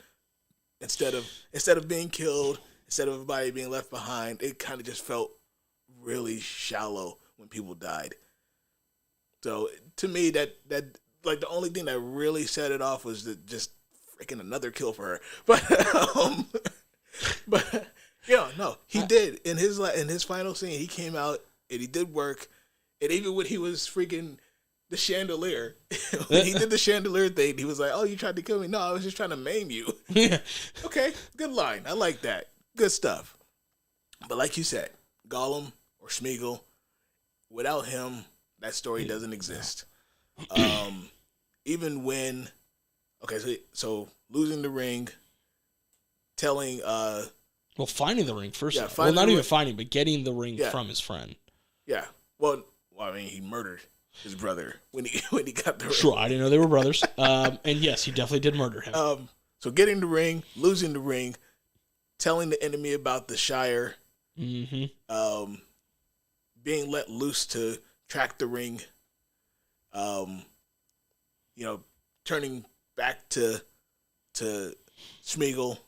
instead of being killed, instead of everybody being left behind, it kind of just felt really shallow when people died. So to me, that like the only thing that really set it off was just freaking another kill for her. But no, he did in his final scene. He came out and he did work, and even when he was freaking the chandelier, when he did the chandelier thing, he was like, "Oh, you tried to kill me? No, I was just trying to maim you." Yeah. Okay, good line. I like that. Good stuff. But like you said, Gollum or Smeagol, without him, that story doesn't exist. Even when, so losing the ring, telling, finding the ring first. Yeah, not even finding, but getting the ring from his friend. Yeah. Well, I mean, he murdered his brother when he got the ring. Sure, I didn't know they were brothers. And yes, he definitely did murder him. So getting the ring, losing the ring, telling the enemy about the Shire, mm-hmm. Being let loose to track the ring, turning back to Smeagol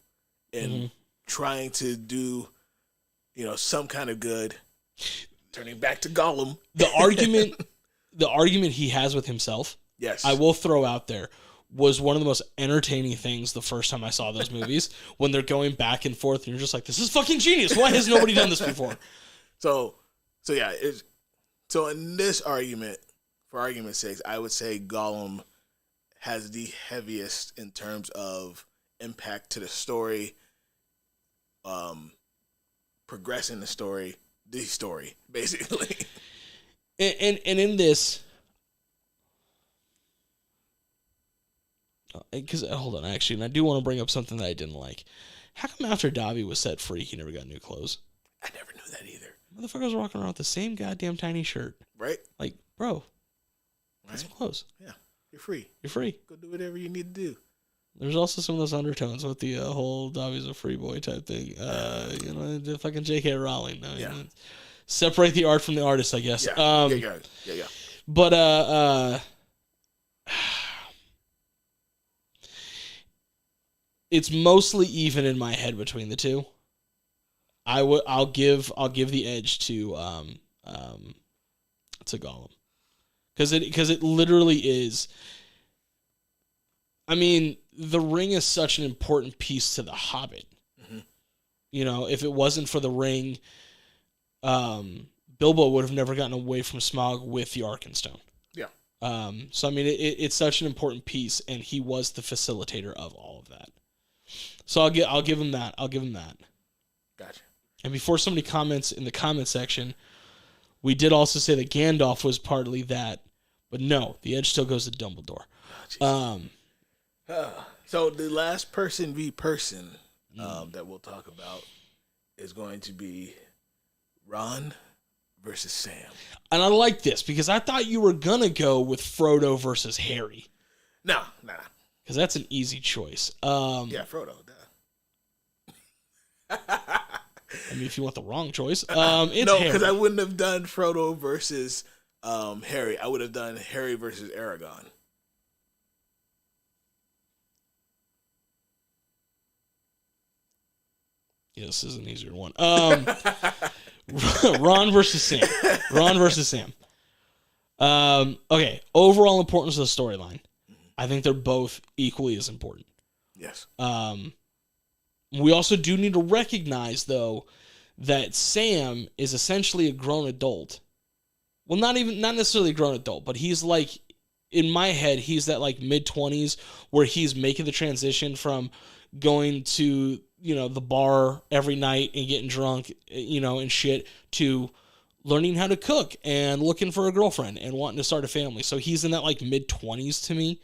and trying to do, some kind of good, turning back to Gollum. The argument he has with himself, yes, I will throw out there, was one of the most entertaining things the first time I saw those movies, when they're going back and forth and you're just like, this is fucking genius. Why has nobody done this before? So yeah, so in this argument, for argument's sake, I would say Gollum has the heaviest in terms of impact to the story, progressing the story, basically. And in this, because hold on, actually, and I do want to bring up something that I didn't like. How come after Dobby was set free, he never got new clothes? I never knew that either. Motherfuckers walking around with the same goddamn tiny shirt. Right? Like, bro, get some clothes. Yeah, you're free. You're free. Go do whatever you need to do. There's also some of those undertones with the whole Dobby's a free boy type thing. The fucking J.K. Rowling. No, yeah. Separate the art from the artist, I guess. Yeah. Yeah. But it's mostly even in my head between the two. I'll give the edge to Gollum, because it literally is. I mean, the ring is such an important piece to The Hobbit. Mm-hmm. If it wasn't for the ring, Bilbo would have never gotten away from Smaug with the Arkenstone. Yeah. So I mean, it's such an important piece, and he was the facilitator of all of that. So I'll give him that. Gotcha. And before somebody comments in the comment section, we did also say that Gandalf was partly that, but no, the edge still goes to Dumbledore. So the last person v person that we'll talk about is going to be Ron versus Sam. And I like this because I thought you were gonna go with Frodo versus Harry. Nah. Because that's an easy choice. Yeah, Frodo. I mean, if you want the wrong choice, it's no, Harry. because I wouldn't have done Frodo versus Harry. I would have done Harry versus Aragorn. Yeah, this is an easier one. Ron versus Sam. Okay, overall importance of the storyline. I think they're both equally as important. Yes. We also do need to recognize, though, that Sam is essentially a grown adult. Well, not necessarily a grown adult, but he's like, in my head, he's that like mid-20s where he's making the transition from going to, the bar every night and getting drunk, and shit, to learning how to cook and looking for a girlfriend and wanting to start a family. So he's in that like mid-20s to me.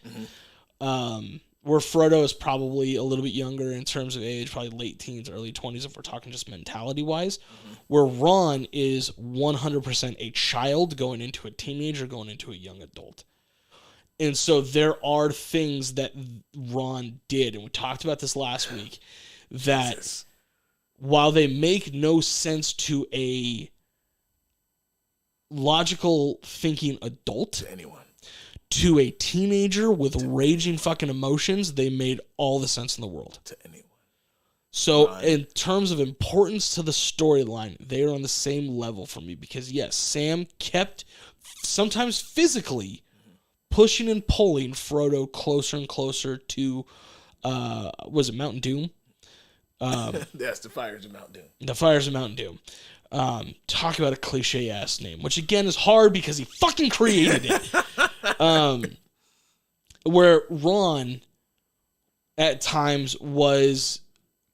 Mm-hmm. Where Frodo is probably a little bit younger in terms of age, probably late teens, early 20s if we're talking just mentality-wise. Mm-hmm. Where Ron is 100% a child going into a teenager, going into a young adult. And so there are things that Ron did, and we talked about this last week, that while they make no sense to a logical thinking adult, to anyone, to a teenager with raging fucking emotions, they made all the sense in the world. To anyone. So Ron. in terms of importance to the storyline, they are on the same level for me because yes, Sam kept sometimes physically pushing and pulling Frodo closer and closer to was it Mountain Doom? That's the Fires of Mount Doom. The Fires of Mountain Doom. Talk about a cliche ass name, which again is hard because he fucking created it. Where Ron at times was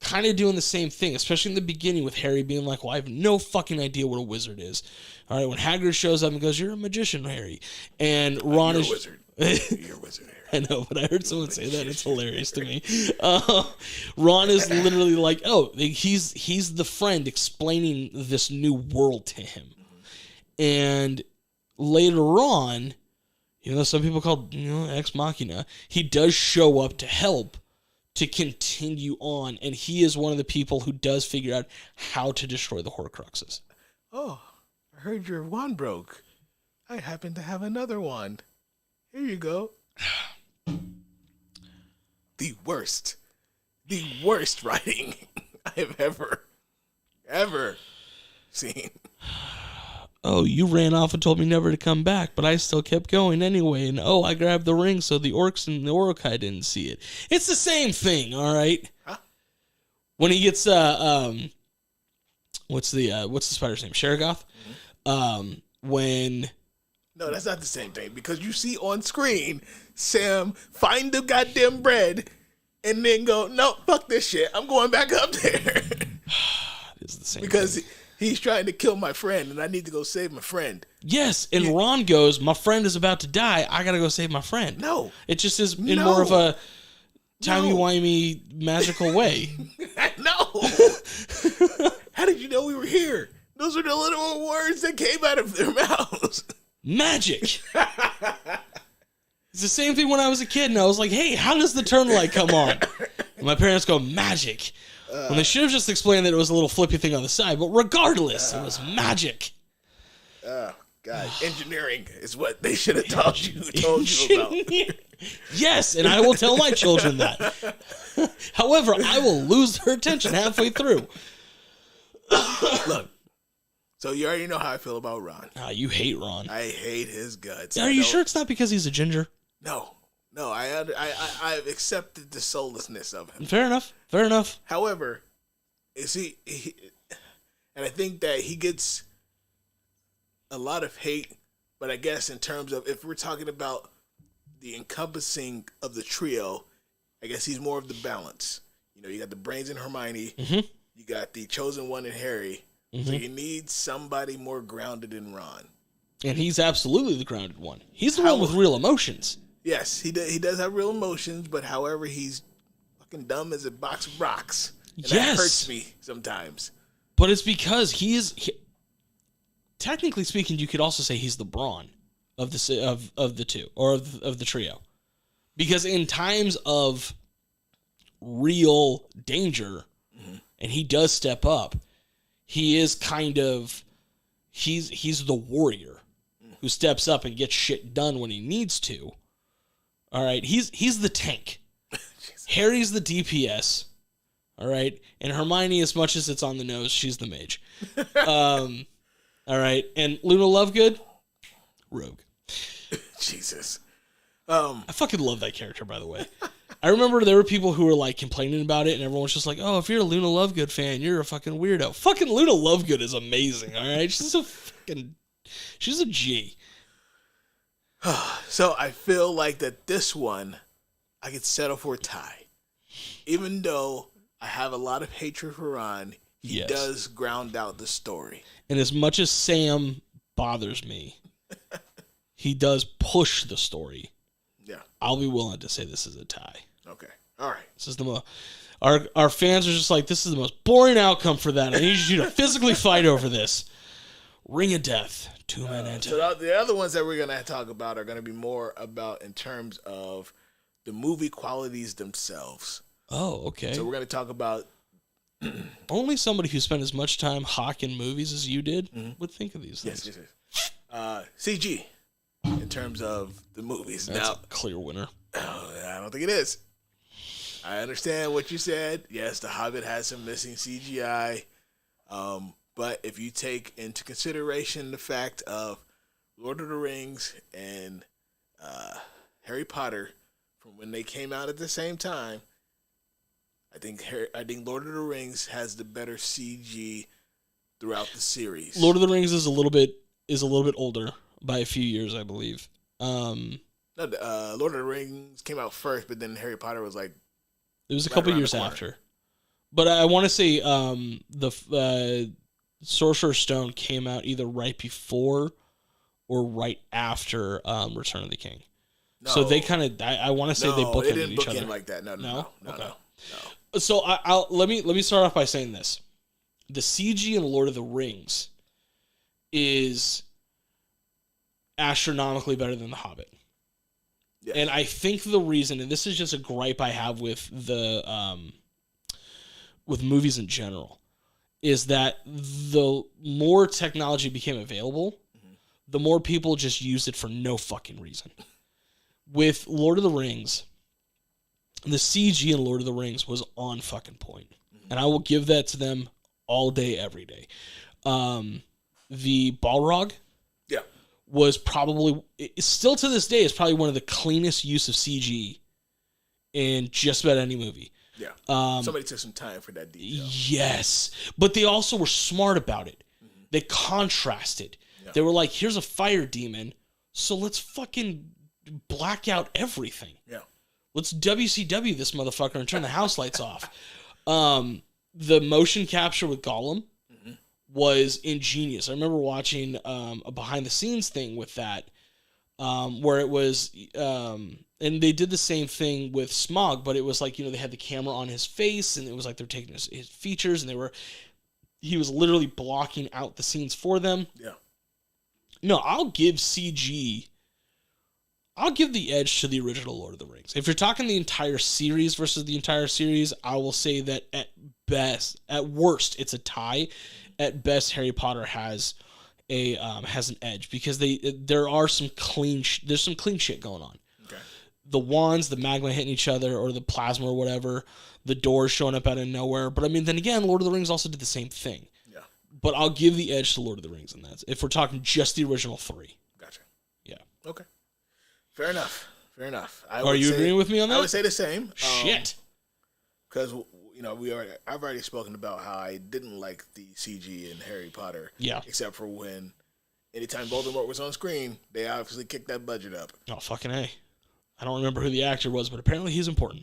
kind of doing the same thing, especially in the beginning with Harry being like, well, I have no fucking idea what a wizard is. All right, when Hagrid shows up and goes, you're a magician, Harry. And Ron You're is... a wizard. You're a wizard, Harry. I know, but I heard someone say that. It's hilarious to me. Ron is literally like, oh, he's the friend explaining this new world to him. And later on, some people call Ex Machina, he does show up to help to continue on, and he is one of the people who does figure out how to destroy the Horcruxes. Oh, I heard your wand broke. I happen to have another wand. Here you go. The worst writing I have ever seen. Oh, you ran off and told me never to come back, but I still kept going anyway. And I grabbed the ring so the orcs and the Uruk-hai didn't see it. It's the same thing, all right? Huh? When he gets what's the spider's name? Sharagoth? When No, that's not the same thing because you see on screen Sam find the goddamn bread and then go, no, fuck this shit. I'm going back up there. It's the same because thing. he's trying to kill my friend and I need to go save my friend. Yes, and Ron goes, my friend is about to die. I got to go save my friend. No. It just is in more of a timey-wimey magical way. No. How did you know we were here? Those are the little words that came out of their mouths. Magic. It's the same thing when I was a kid and I was like, hey, how does the turn light come on? And my parents go, magic. When they should have just explained that it was a little flippy thing on the side, but regardless, it was magic. Oh, God. Engineering is what they should have told you about. Yes, and I will tell my children that. However, I will lose their attention halfway through. Look, so you already know how I feel about Ron. You hate Ron. I hate his guts. Are you sure it's not because he's a ginger? No, I've accepted the soullessness of him. Fair enough. However, is he and I think that he gets a lot of hate, but I guess in terms of if we're talking about the encompassing of the trio, I guess he's more of the balance. You got the brains in Hermione, you got the chosen one in Harry, so you need somebody more grounded in Ron. And he's absolutely the grounded one. He's the one with real emotions. Yes, he does have real emotions, but however, he's fucking dumb as a box of rocks. And that hurts me sometimes. But it's because technically speaking, you could also say he's the brawn of the two, or of the trio. Because in times of real danger, and he does step up, he is kind of he's the warrior who steps up and gets shit done when he needs to. All right, he's the tank. Harry's the DPS. All right, and Hermione, as much as it's on the nose, she's the mage. All right, and Luna Lovegood, rogue. Jesus. I fucking love that character, by the way. I remember there were people who were like complaining about it, and everyone was just like, "Oh, if you're a Luna Lovegood fan, you're a fucking weirdo." Fucking Luna Lovegood is amazing. All right, she's a G. So I feel like that this one, I could settle for a tie. Even though I have a lot of hatred for Ron, he does ground out the story. And as much as Sam bothers me, he does push the story. Yeah. I'll be willing to say this is a tie. Okay. All right. This is the most... Our fans are just like, this is the most boring outcome for that. I need you to physically fight over this. Ring of Death. Two-man enter. So the other ones that we're going to talk about are going to be more about in terms of the movie qualities themselves. Oh, okay. So we're going to talk about... Only somebody who spent as much time hawking movies as you did would think of these things. Yes. CG, in terms of the movies. That's a clear winner. I don't think it is. I understand what you said. Yes, The Hobbit has some missing CGI. But if you take into consideration the fact of Lord of the Rings and Harry Potter, from when they came out at the same time, I think Lord of the Rings has the better CG throughout the series. Lord of the Rings is a little bit older by a few years, I believe. No, Lord of the Rings came out first, but then Harry Potter was like it was a couple years after. But I want to say the Sorcerer's Stone came out either right before or right after Return of the King. No. So they kind of I want to say they bookended each other. Like that. No. So I'll let me start off by saying this: the CG in Lord of the Rings is astronomically better than The Hobbit. Yeah. And I think the reason, and this is just a gripe I have with with movies in general, is that the more technology became available, the more people just used it for no fucking reason. With Lord of the Rings, the CG in Lord of the Rings was on fucking point. And I will give that to them all day, every day. The Balrog was probably, still to this day, is probably one of the cleanest use of CG in just about any movie. Yeah. Somebody took some time for that detail. Yes. But they also were smart about it. Mm-hmm. They contrasted. Yeah. They were like, here's a fire demon, so let's fucking black out everything. Yeah. Let's WCW this motherfucker and turn the house lights off. The motion capture with Gollum was ingenious. I remember watching a behind-the-scenes thing with that, where it was... and they did the same thing with Smaug, but it was like, they had the camera on his face, and it was like they're taking his features, and he was literally blocking out the scenes for them. Yeah. No, I'll give the edge to the original Lord of the Rings. If you're talking the entire series versus the entire series, I will say that at worst, it's a tie. At best, Harry Potter has an edge because there's some clean shit going on. Okay. The wands, the magma hitting each other, or the plasma or whatever, the doors showing up out of nowhere. But I mean, then again, Lord of the Rings also did the same thing. Yeah. But I'll give the edge to Lord of the Rings in that. If we're talking just the original three. Gotcha. Yeah. Okay. Fair enough. Are you agreeing with me on that? I would say the same. Shit. Because I've already spoken about how I didn't like the CG in Harry Potter. Yeah. Except for when anytime Voldemort was on screen, they obviously kicked that budget up. Oh, fucking A. I don't remember who the actor was, but apparently he's important.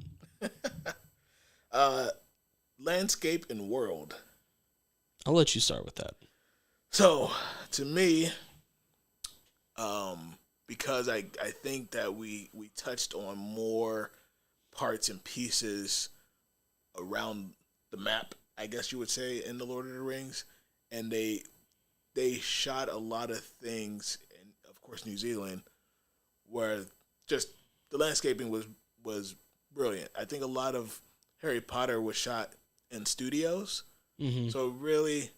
Landscape and world. I'll let you start with that. So, to me, because I think that we touched on more parts and pieces around the map, I guess you would say, in the Lord of the Rings, and they shot a lot of things in, of course, New Zealand, where just the landscaping was brilliant. I think a lot of Harry Potter was shot in studios, so really,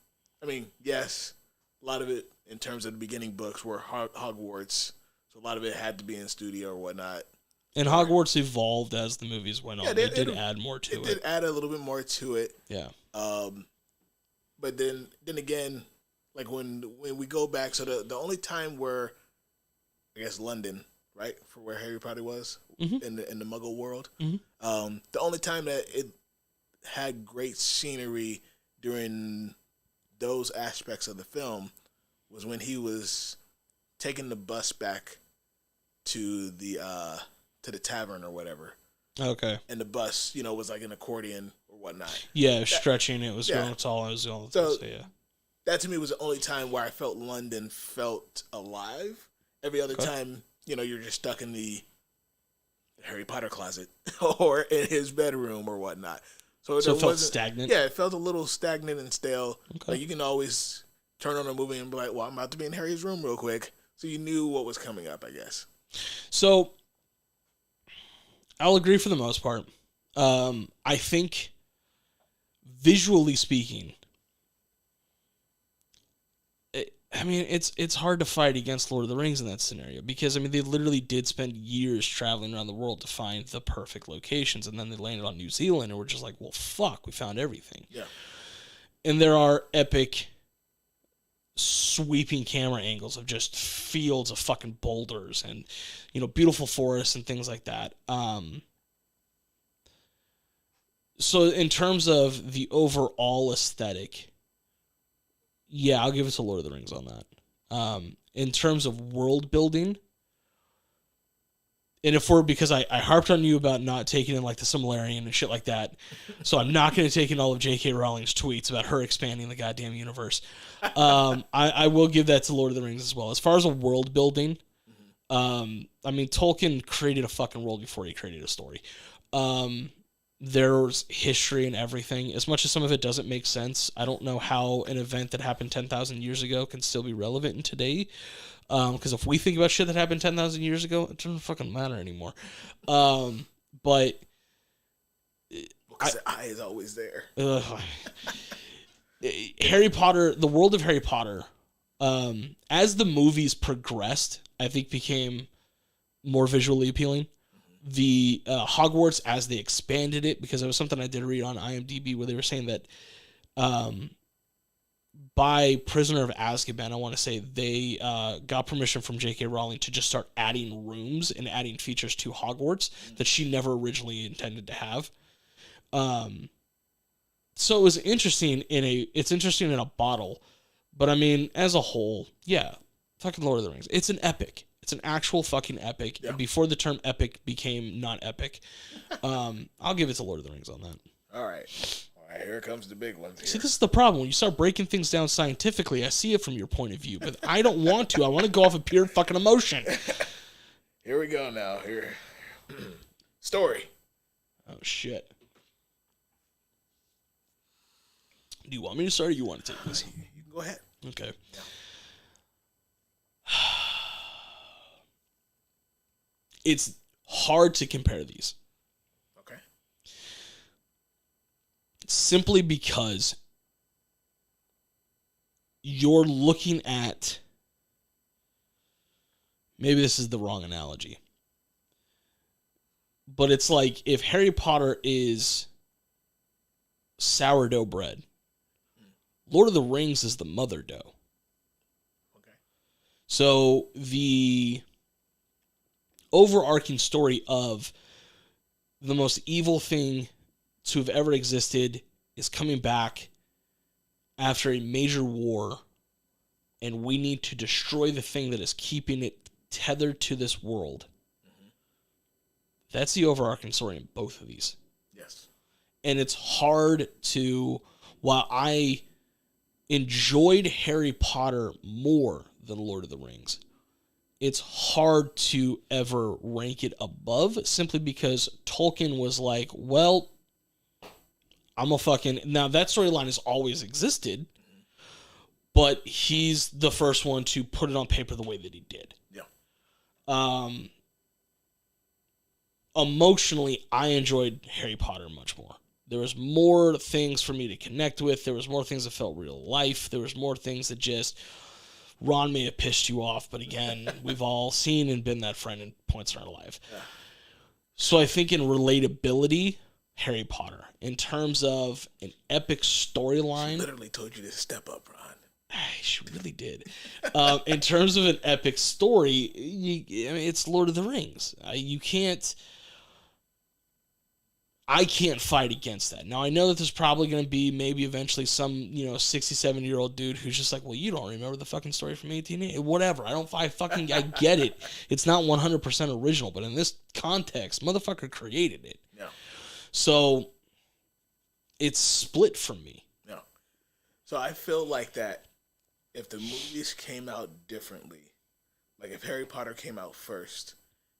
I mean, yes, a lot of it in terms of the beginning books were Hogwarts, so a lot of it had to be in studio or whatnot. And Hogwarts evolved as the movies went on. They did add more to it. It did add a little bit more to it. Yeah. But then again, like when we go back, so the only time where, I guess, London, right, for where Harry Potter was in the Muggle world, the only time that it had great scenery during those aspects of the film was when he was taking the bus back to the tavern or whatever. Okay. And the bus, was like an accordion or whatnot. Yeah, stretching. It was going tall. It was going so yeah. That to me was the only time where I felt London felt alive. Every other time, you're just stuck in the Harry Potter closet or in his bedroom or whatnot. So it felt stagnant? Yeah, it felt a little stagnant and stale. Okay. Like you can always turn on a movie and be like, well, I'm about to be in Harry's room real quick. So you knew what was coming up, I guess. So I'll agree for the most part. I think, visually speaking, I mean, it's hard to fight against Lord of the Rings in that scenario because, I mean, they literally did spend years traveling around the world to find the perfect locations, and then they landed on New Zealand and were just like, well, fuck, we found everything. Yeah. And there are epic sweeping camera angles of just fields of fucking boulders and, you know, beautiful forests and things like that. So in terms of the overall aesthetic, yeah, I'll give it to Lord of the Rings on that. In terms of world building, and because I harped on you about not taking in like the Silmarillion and shit like that, so I'm not going to take in all of J.K. Rowling's tweets about her expanding the goddamn universe. I will give that to Lord of the Rings as well. As far as a world building, I mean, Tolkien created a fucking world before he created a story. There's history and everything. As much as some of it doesn't make sense, I don't know how an event that happened 10,000 years ago can still be relevant in today. Because if we think about shit that happened 10,000 years ago, it doesn't fucking matter anymore. But because the eye is always there. Harry Potter, the world of Harry Potter, as the movies progressed, I think became more visually appealing. The Hogwarts, as they expanded it, because it was something I did read on IMDb where they were saying that by Prisoner of Azkaban, I want to say they got permission from J.K. Rowling to just start adding rooms and adding features to Hogwarts that she never originally intended to have. So it was interesting it's interesting in a bottle, but I mean, as a whole, yeah, fucking Lord of the Rings. It's an epic. It's an actual fucking epic. Yeah. Before the term epic became not epic. I'll give it to Lord of the Rings on that. All right, here comes the big one. See, this is the problem. When you start breaking things down scientifically, I see it from your point of view, but I don't want to. I want to go off of pure fucking emotion. Here we go now. Here. Story. Oh, shit. Do you want me to start or you want to take this? You can go ahead. Okay. Yeah. It's hard to compare these. Okay. Simply because you're looking at, maybe this is the wrong analogy, but it's like if Harry Potter is sourdough bread, Lord of the Rings is the mother dough. Okay. So the overarching story of the most evil thing to have ever existed is coming back after a major war, and we need to destroy the thing that is keeping it tethered to this world. Mm-hmm. That's the overarching story in both of these. Yes. And it's hard to, while I enjoyed Harry Potter more than Lord of the Rings, it's hard to ever rank it above simply because Tolkien was like, well, I'm a fucking... Now, that storyline has always existed, but he's the first one to put it on paper the way that he did. Yeah. Emotionally, I enjoyed Harry Potter much more. There was more things for me to connect with. There was more things that felt real life. There was more things that just... Ron may have pissed you off, but again, we've all seen and been that friend in points in our life. Yeah. So I think in relatability, Harry Potter. In terms of an epic storyline... She literally told you to step up, Ron. She really did. In terms of an epic story, it's Lord of the Rings. I can't fight against that. Now, I know that there's probably going to be maybe eventually some, 67-year-old dude who's just like, well, you don't remember the fucking story from 1880? Whatever. I get it. It's not 100% original, but in this context, motherfucker created it. Yeah. So, it's split from me. Yeah. So, I feel like that if the movies came out differently, like if Harry Potter came out first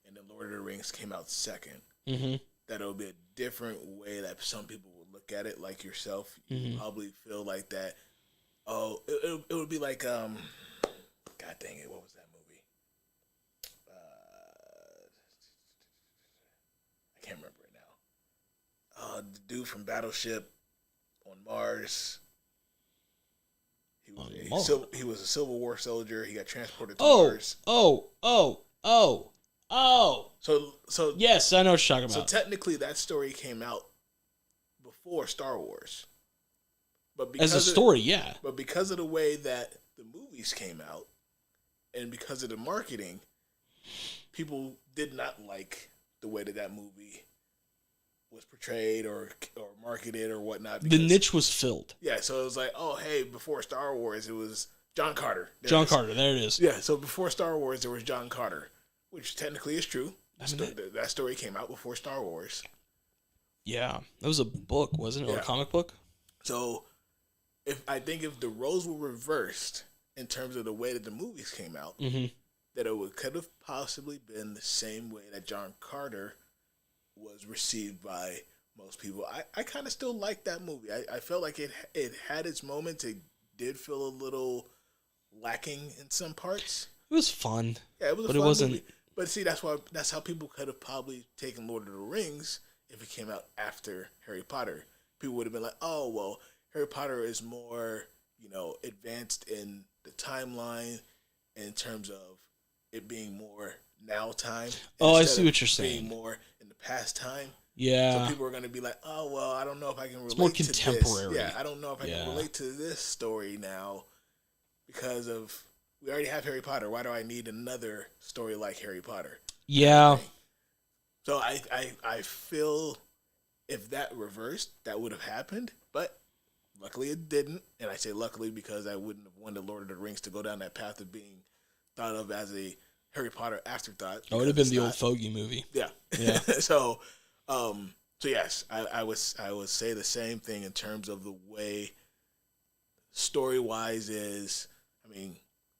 and then Lord of the Rings came out second, mm-hmm. that it would be a different way that some people would look at it, like yourself. You probably feel like that. Oh, it would be like, God dang it, what was that movie? I can't remember it now. The dude from Battleship on Mars. He was a Civil War soldier. He got transported to Oh, Mars. oh. So Yes, I know what you're talking so about. technically that story came out before Star Wars. But As a story, yeah. But because of the way that the movies came out, and because of the marketing, people did not like the way that movie was portrayed or marketed or whatnot. The niche was filled. Yeah, so it was like, oh, hey, before Star Wars, it was John Carter. There it is. Yeah, so before Star Wars, there was John Carter, which technically is true. That story came out before Star Wars. Yeah, that was a book, wasn't it? Or a comic book? So I think if the roles were reversed in terms of the way that the movies came out, that it could have possibly been the same way that John Carter was received by most people. I kind of still like that movie. I felt like it had its moments. It did feel a little lacking in some parts. It was fun. Yeah, it was a but fun it wasn't. movie. But see, that's how people could have probably taken Lord of the Rings if it came out after Harry Potter. People would have been like, oh, well, Harry Potter is more, advanced in the timeline in terms of it being more now time. Oh, I see what you're saying. Being more in the past time. Yeah. So people are going to be like, oh, well, I don't know if I can relate it's more to contemporary. this. Yeah, I don't know if I can relate to this story now because of, we already have Harry Potter. Why do I need another story like Harry Potter? Yeah. So I feel if that reversed, that would have happened. But luckily it didn't. And I say luckily because I wouldn't have wanted Lord of the Rings to go down that path of being thought of as a Harry Potter afterthought. Oh, it would have been the old Fogey movie. Yeah. So yes, I would say the same thing in terms of the way story wise is. I mean,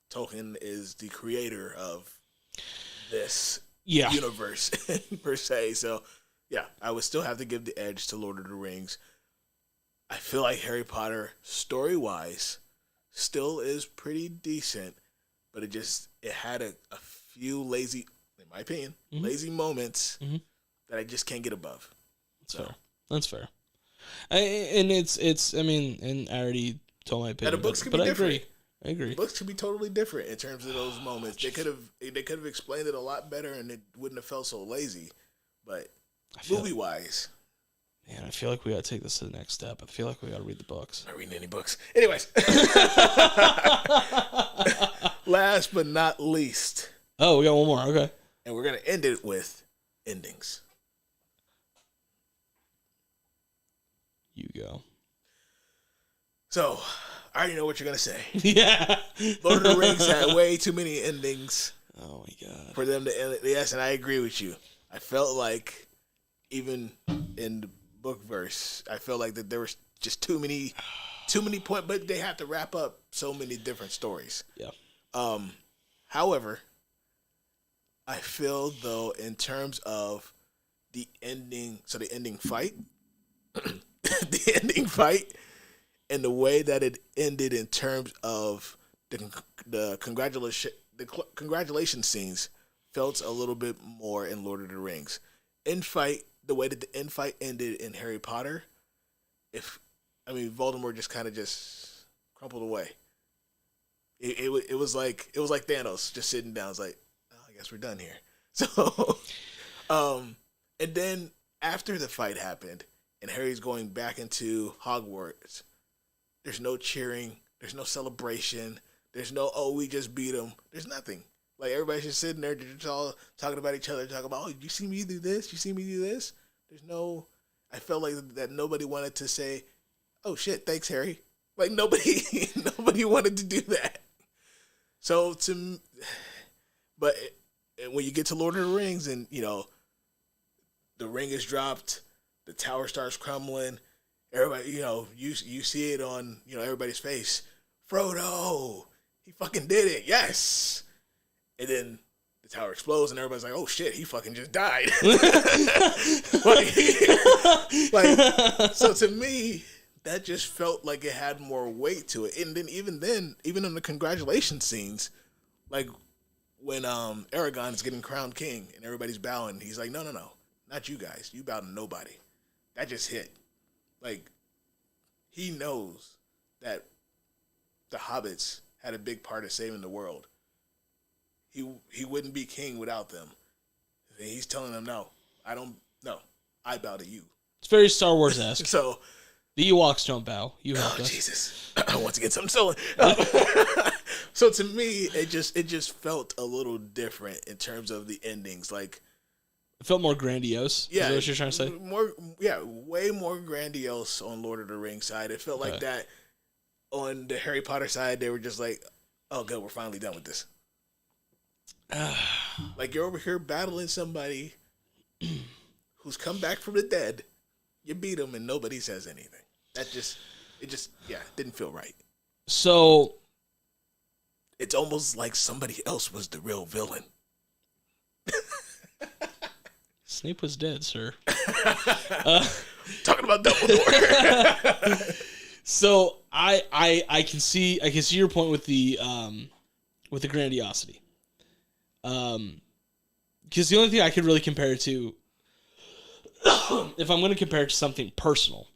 Tolkien is the creator of this universe per se. So yeah, I would still have to give the edge to Lord of the Rings. I feel like Harry Potter story wise still is pretty decent, but it had a few lazy, in my opinion, lazy moments that I just can't get above. That's fair. And I already told my opinion. Now, the books could be different. I agree. The books could be totally different in terms of those moments. They could have explained it a lot better, and it wouldn't have felt so lazy. But movie wise, man, I feel like we got to take this to the next step. I feel like we got to read the books. I'm not reading any books. Anyways, last but not least. Oh, we got one more. Okay, and we're gonna end it with endings. You go. So, I already know what you're going to say. Yeah. Lord of the Rings had way too many endings. Oh, my God. For them to end it. Yes, and I agree with you. I felt like, even in the book verse, I felt like that there was just too many points, but they have to wrap up so many different stories. Yeah. However, I feel, though, in terms of the ending fight, the ending fight, and the way that it ended in terms of the congratulation scenes felt a little bit more in Lord of the Rings. The way that the end fight ended in Harry Potter, Voldemort just kind of just crumpled away. It was like Thanos just sitting down. It's like, oh, I guess we're done here. So, and then after the fight happened and Harry's going back into Hogwarts, there's no cheering. There's no celebration. There's no, oh, we just beat him. There's nothing. Like, everybody's just sitting there, just all talking about each other, talking about, oh, you see me do this? You see me do this? There's no, I felt like that nobody wanted to say, oh, shit, thanks, Harry. Like, nobody wanted to do that. So, but when you get to Lord of the Rings and, the ring is dropped, the tower starts crumbling, everybody, you see it on, everybody's face. Frodo, he fucking did it, yes. And then the tower explodes and everybody's like, oh shit, he fucking just died. So to me, that just felt like it had more weight to it. And then even in the congratulations scenes, like when Aragorn is getting crowned king and everybody's bowing, he's like, no, not you guys. You bow to nobody. That just hit. Like, he knows that the hobbits had a big part of saving the world. He wouldn't be king without them. And he's telling them, no, I bow to you. It's very Star Wars-esque. So the Ewoks don't bow. You helped us. Jesus. Once again, something stolen. So to me, it just felt a little different in terms of the endings. Like, it felt more grandiose. Yeah, is that what you're trying to say? Way more grandiose on Lord of the Rings side. It felt like that on the Harry Potter side. They were just like, oh, good, we're finally done with this. Like, you're over here battling somebody who's come back from the dead. You beat him and nobody says anything. It didn't feel right. So it's almost like somebody else was the real villain. Snape was dead, sir. Talking about Dumbledore. So I can see your point with the grandiosity. Because the only thing I could really compare it to, if I'm going to compare it to something personal,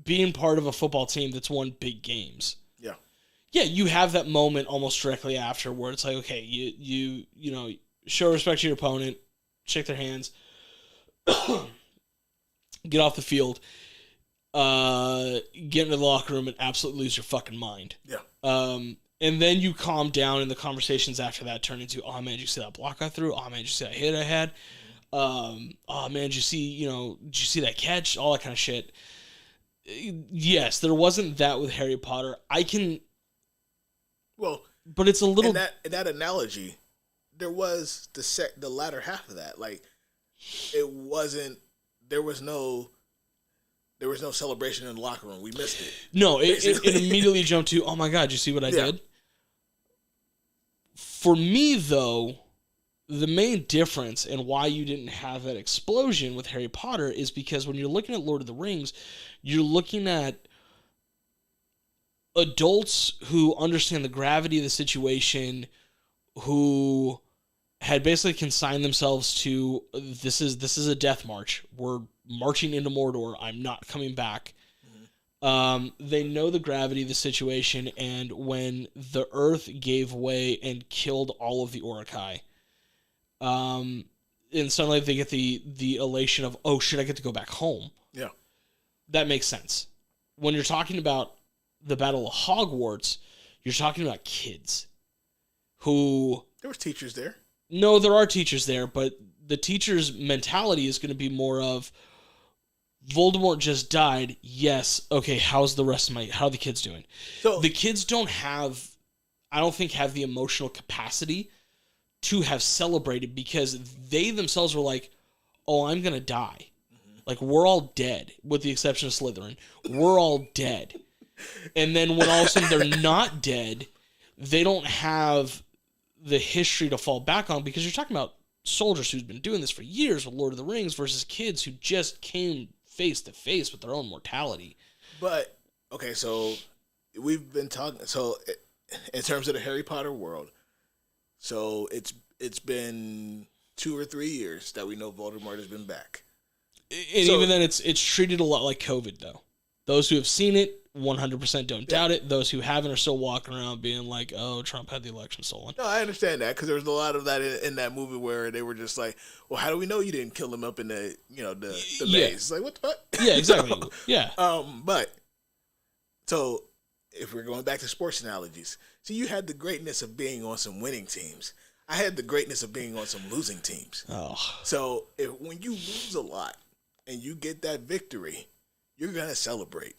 being part of a football team that's won big games. Yeah, you have that moment almost directly after where it's like, okay, you show respect to your opponent, shake their hands, get off the field, get into the locker room and absolutely lose your fucking mind. And then you calm down and the conversations after that turn into, oh man, did you see that block I threw? Oh man, did you see that hit I had? Oh man, did you see that catch? All that kind of shit. Yes, there wasn't that with Harry Potter. But it's a little. In that analogy, there was the latter half of that. Like, it wasn't. There was no celebration in the locker room. We missed it. No, it immediately jumped to, oh my god, did you see what I did? For me, though, the main difference and why you didn't have that explosion with Harry Potter is because when you're looking at Lord of the Rings, you're looking at adults who understand the gravity of the situation, who had basically consigned themselves to, this is a death march. We're marching into Mordor. I'm not coming back. They know the gravity of the situation, and when the earth gave way and killed all of the Uruk-hai, and suddenly they get the elation of, oh shit, I get to go back home. Yeah. That makes sense. When you're talking about the Battle of Hogwarts, you're talking about kids who... There was teachers there. No, there are teachers there, but the teacher's mentality is going to be more of, Voldemort just died. Yes. Okay. How are the kids doing? So the kids I don't think have the emotional capacity to have celebrated, because they themselves were like, oh, I'm going to die. Mm-hmm. Like, we're all dead, with the exception of Slytherin. We're all dead. And then when all of a sudden they're not dead, they don't have the history to fall back on, because you're talking about soldiers who've been doing this for years with Lord of the Rings versus kids who just came face to face with their own mortality. But okay, so we've been talking. So in terms of the Harry Potter world, so it's been 2 or 3 years that we know Voldemort has been back. And even then, it's treated a lot like COVID, though. Those who have seen it 100% don't doubt it. Those who haven't are still walking around being like, oh, Trump had the election stolen. No, I understand that, because there was a lot of that in that movie where they were just like, well, how do we know you didn't kill him up in the maze? It's like, what the fuck? Yeah, exactly. Yeah. But so if we're going back to sports analogies, so you had the greatness of being on some winning teams. I had the greatness of being on some losing teams. Oh. So when you lose a lot and you get that victory, you're gonna celebrate.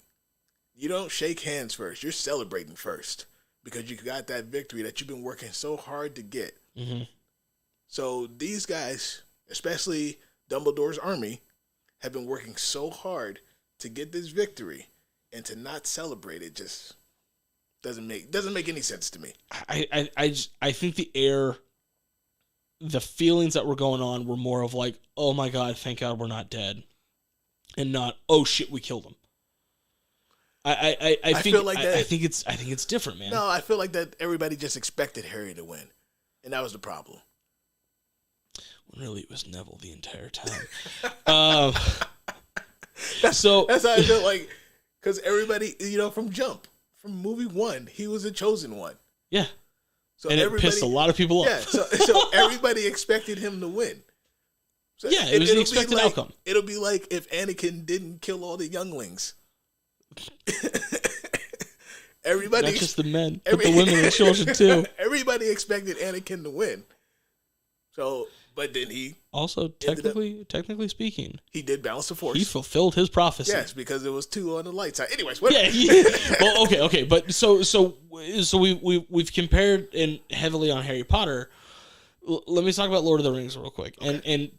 You don't shake hands first. You're celebrating first, because you got that victory that you've been working so hard to get. Mm-hmm. So these guys, especially Dumbledore's army, have been working so hard to get this victory, and to not celebrate it just doesn't make any sense to me. I think the feelings that were going on were more of like, oh my god, thank God we're not dead, and not, oh shit, we killed him. I think it's different, man. No, I feel like that everybody just expected Harry to win, and that was the problem. Well, really, it was Neville the entire time. That's how I feel like, because everybody, from jump, from movie 1, he was a chosen one. Yeah. So and it pissed a lot of people off. Yeah, so everybody expected him to win. So yeah, it was the expected outcome. It'll be like if Anakin didn't kill all the younglings. Everybody, not just the men, but the women and children too. Everybody expected Anakin to win. So, but then he also technically speaking, he did balance the force. He fulfilled his prophecy. Yes, because there was 2 on the light side. Anyways, yeah. Well, okay, but so we've compared and heavily on Harry Potter. Let me talk about Lord of the Rings real quick, okay.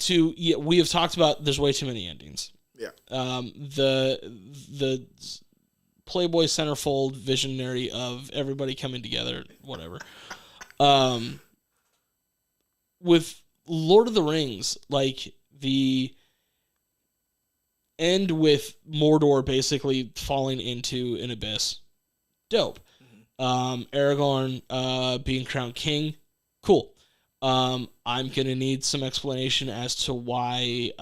We have talked about there's way too many endings. Yeah. The Playboy centerfold visionary of everybody coming together, whatever. With Lord of the Rings, like the end with Mordor basically falling into an abyss, dope. Aragorn being crowned king, cool. I'm gonna need some explanation as to why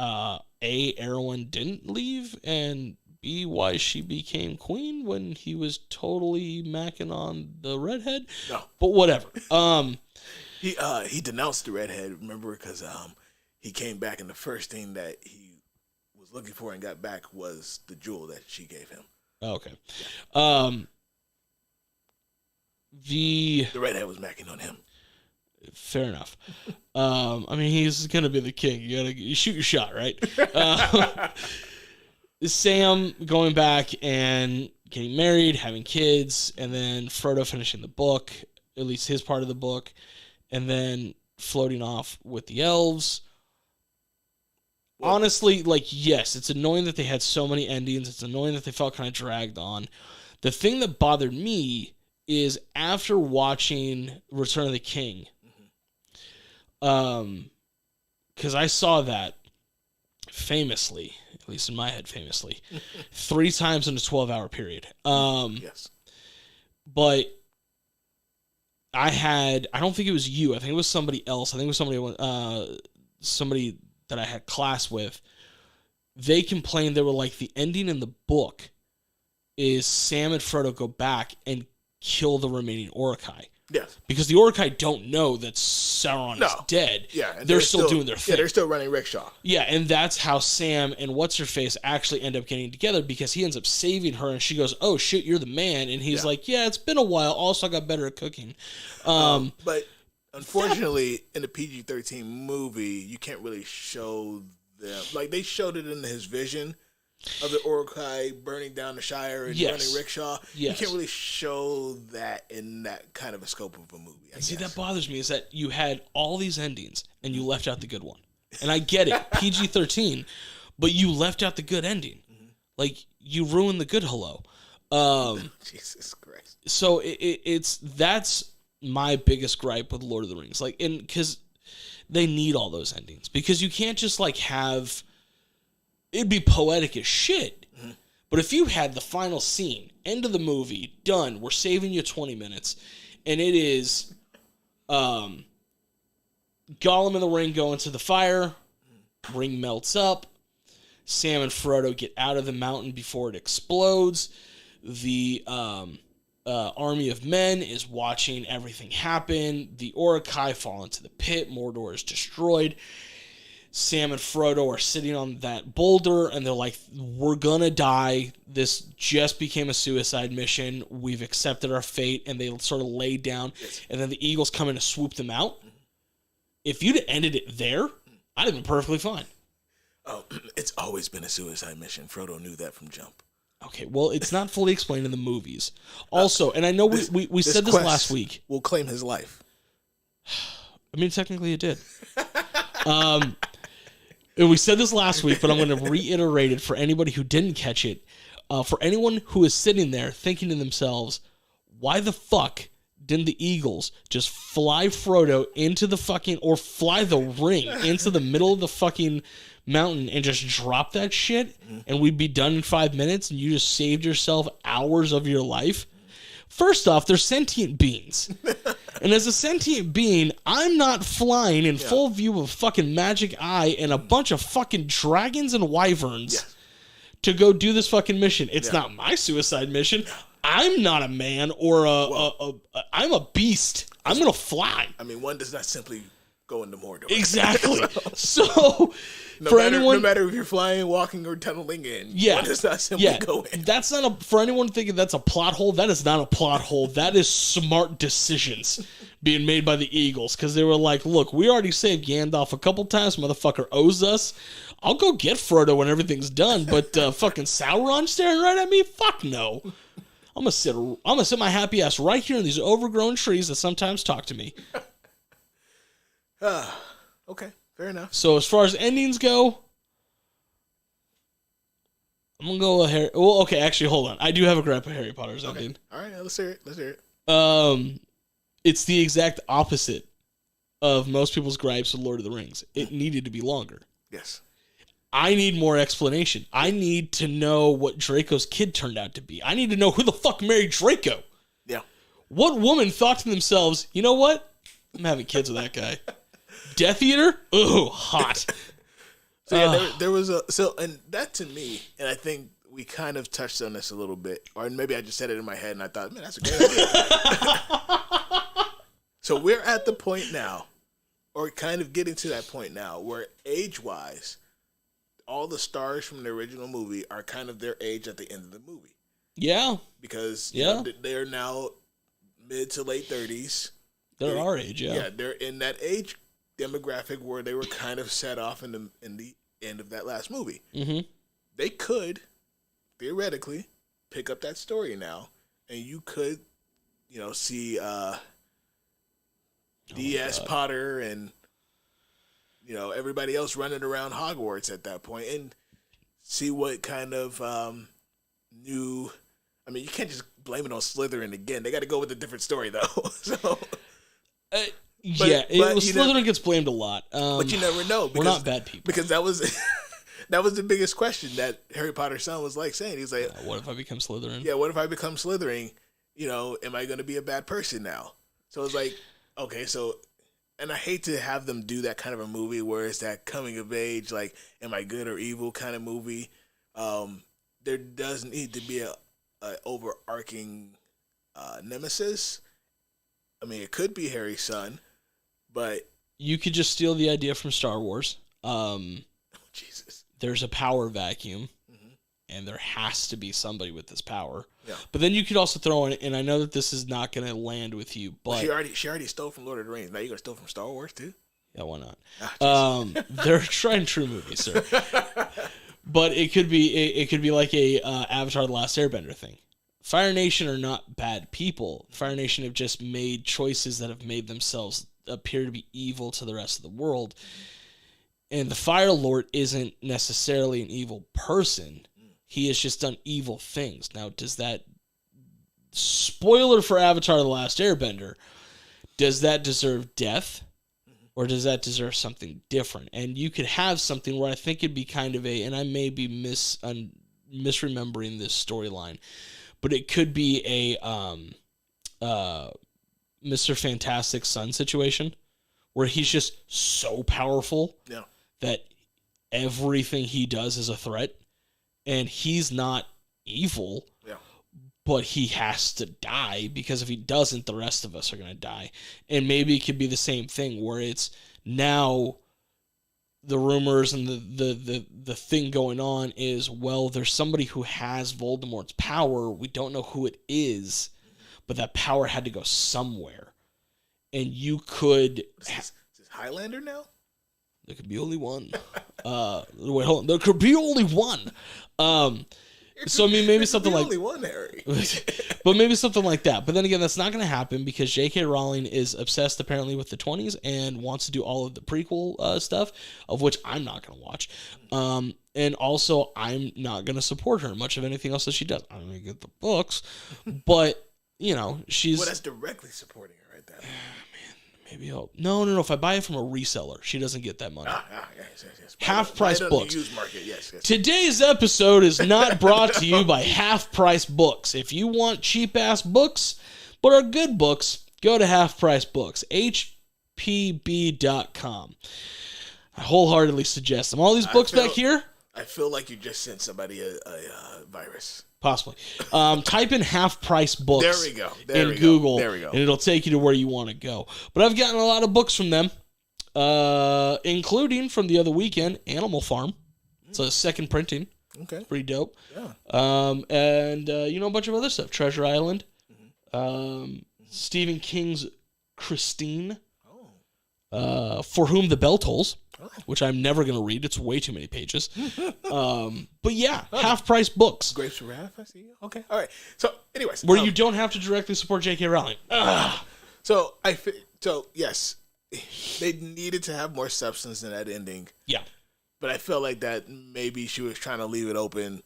A, Arwen didn't leave, and B, why she became queen when he was totally macking on the redhead. No, but whatever. He denounced the redhead, remember, because he came back, and the first thing that he was looking for and got back was the jewel that she gave him. Okay. Yeah. The redhead was macking on him. Fair enough. I mean, he's gonna be the king. You shoot your shot, right? Sam going back and getting married, having kids, and then Frodo finishing the book, at least his part of the book, and then floating off with the elves. Honestly, like, yes, it's annoying that they had so many endings. It's annoying that they felt kind of dragged on. The thing that bothered me is after watching Return of the King, because I saw that famously, at least in my head, 3 times in a 12-hour period. Yes. But I don't think it was you. I think it was somebody else. I think it was somebody that I had class with. They complained, they were like, the ending in the book is Sam and Frodo go back and kill the remaining Uruk-hai. Yes. Because the Uruk-hai don't know that Sauron is dead. Yeah. They're still doing their thing. Yeah, they're still running rickshaw. Yeah, and that's how Sam and What's-Her-Face actually end up getting together, because he ends up saving her, and she goes, oh, shit, you're the man. And he's like, yeah, it's been a while. Also, I got better at cooking. But unfortunately, in the PG-13 movie, you can't really show them. Like, they showed it in his vision of the Uruk-hai burning down the Shire and running rickshaw. You can't really show that in that kind of a scope of a movie, I guess. See, that bothers me, is that you had all these endings and you left out the good one. And I get it, PG-13, but you left out the good ending. Mm-hmm. Like, you ruined the good hello. Jesus Christ. So that's my biggest gripe with Lord of the Rings. Like, and because they need all those endings. Because you can't just, like, have... It'd be poetic as shit. Mm-hmm. But if you had the final scene, end of the movie, done, we're saving you 20 minutes, and it is Gollum and the ring go into the fire, ring melts up, Sam and Frodo get out of the mountain before it explodes, the army of men is watching everything happen, the Uruk-hai fall into the pit, Mordor is destroyed, Sam and Frodo are sitting on that boulder, and they're like, we're gonna die. This just became a suicide mission. We've accepted our fate, and they sort of lay down, and then the Eagles come in to swoop them out. If you'd ended it there, I'd have been perfectly fine. Oh, it's always been a suicide mission. Frodo knew that from jump. Okay, well, it's not fully explained in the movies. Also, and I know we said this last week. Will claim his life. I mean, technically it did. And we said this last week, but I'm going to reiterate it for anybody who didn't catch it. For anyone who is sitting there thinking to themselves, why the fuck didn't the Eagles just fly Frodo into the fucking, or fly the ring into the middle of the fucking mountain and just drop that shit, and we'd be done in 5 minutes, and you just saved yourself hours of your life? First off, they're sentient beings. And as a sentient being, I'm not flying in full view of a fucking magic eye and a bunch of fucking dragons and wyverns to go do this fucking mission. It's not my suicide mission. I'm not a man or I'm a beast. I'm going to fly. I mean, one does not simply go into Mordor. Exactly. So for anyone, no matter if you're flying, walking, or tunneling in, one does not simply go in. That's not for anyone thinking that's a plot hole. That is not a plot hole. That is smart decisions being made by the Eagles, because they were like, look, we already saved Gandalf a couple times. Motherfucker owes us. I'll go get Frodo when everything's done, but fucking Sauron staring right at me? Fuck no. I'm gonna sit my happy ass right here in these overgrown trees that sometimes talk to me. Okay, fair enough. So as far as endings go, I'm gonna go with Harry. Well, okay, actually, hold on. I do have a gripe with Harry Potter's ending. All right, let's hear it. It's the exact opposite of most people's gripes with Lord of the Rings. It needed to be longer. Yes. I need more explanation. I need to know what Draco's kid turned out to be. I need to know who the fuck married Draco. Yeah. What woman thought to themselves, you know what? I'm having kids with that guy. Death Eater? Ooh, hot. So yeah, there was and that to me, and I think we kind of touched on this a little bit, or maybe I just said it in my head and I thought, man, that's a great idea. So we're at the point now, or kind of getting to that point now, where age-wise, all the stars from the original movie are kind of their age at the end of the movie. Yeah. Because they're now mid to late 30s. They're our age, yeah. Yeah, they're in that age demographic where they were kind of set off in the end of that last movie. Mm-hmm. They could, theoretically, pick up that story now, and you could, see D.S. Potter and everybody else running around Hogwarts at that point, and see what kind of new. I mean, you can't just blame it on Slytherin again. They got to go with a different story, though. So, Slytherin gets blamed a lot. But you never know. We're not bad people. Because that was the biggest question that Harry Potter's son was saying. He's like, "What if I become Slytherin? Yeah, what if I become Slytherin? Am I going to be a bad person now?" So it's like, okay, so. And I hate to have them do that kind of a movie where it's that coming of age, like, am I good or evil kind of movie. There does need to be a overarching nemesis. I mean, it could be Harry's son, but... You could just steal the idea from Star Wars. Jesus. There's a power vacuum, and there has to be somebody with this power. Yeah. But then you could also throw in, and I know that this is not going to land with you, but... She already stole from Lord of the Rings. Now you're going to steal from Star Wars, too? Yeah, why not? They're tried and true movies, sir. But it could be like a Avatar: The Last Airbender thing. Fire Nation are not bad people. Fire Nation have just made choices that have made themselves appear to be evil to the rest of the world. And the Fire Lord isn't necessarily an evil person. He has just done evil things. Now, does that... Spoiler for Avatar: The Last Airbender. Does that deserve death? Or does that deserve something different? And you could have something where I think it'd be kind of a... And I may be misremembering this storyline. But it could be a Mr. Fantastic son situation. Where he's just so powerful that everything he does is a threat. And he's not evil, but he has to die, because if he doesn't, the rest of us are going to die. And maybe it could be the same thing, where it's now the rumors and the thing going on is, well, there's somebody who has Voldemort's power. We don't know who it is, but that power had to go somewhere. And you could... Is this Highlander now? There could be only one. Wait, hold on. There could be only one. So I mean, maybe something like only one, Harry. But maybe something like that. But then again, that's not going to happen, because J.K. Rowling is obsessed apparently with the 20s and wants to do all of the prequel stuff, of which I'm not going to watch. And also, I'm not going to support her much of anything else that she does. I'm going to get the books, but she's... Well, that's directly supporting her right there. Maybe I'll... No. If I buy it from a reseller, she doesn't get that money. Yes. Half price books. Used market. Yes. Today's episode is not brought to you by Half Price Books. If you want cheap ass books, but are good books, go to Half Price Books. HPB.com. I wholeheartedly suggest them. All these books back here. I feel like you just sent somebody a virus. Possibly. Type in Half Price Books. There we go. in Google. There we go. And it'll take you to where you want to go. But I've gotten a lot of books from them, including from the other weekend, Animal Farm. It's a second printing. Okay. Pretty dope. Yeah. And a bunch of other stuff. Treasure Island. Stephen King's Christine. For Whom the Bell Tolls. Which I'm never going to read. It's way too many pages. But yeah, half-price books. Grapes of Wrath, I see. Okay, all right. So, anyways. Where you don't have to directly support J.K. Rowling. So, yes, they needed to have more substance in that ending. Yeah. But I felt like that maybe she was trying to leave it open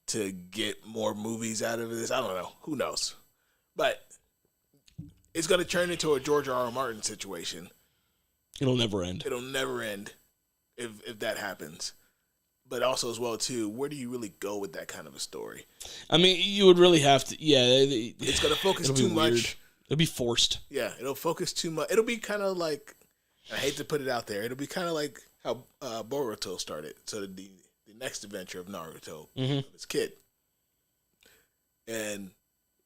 to get more movies out of this. I don't know. Who knows? But it's going to turn into a George R. R. Martin situation. It'll never end. It'll never end if that happens. But also as well, too, where do you really go with that kind of a story? I mean, you would really have to, it's going to focus too much. It'll be forced. Yeah, it'll focus too much. It'll be kind of like, I hate to put it out there, it'll be kind of like how Boruto started. So the next adventure of Naruto, of his kid. And,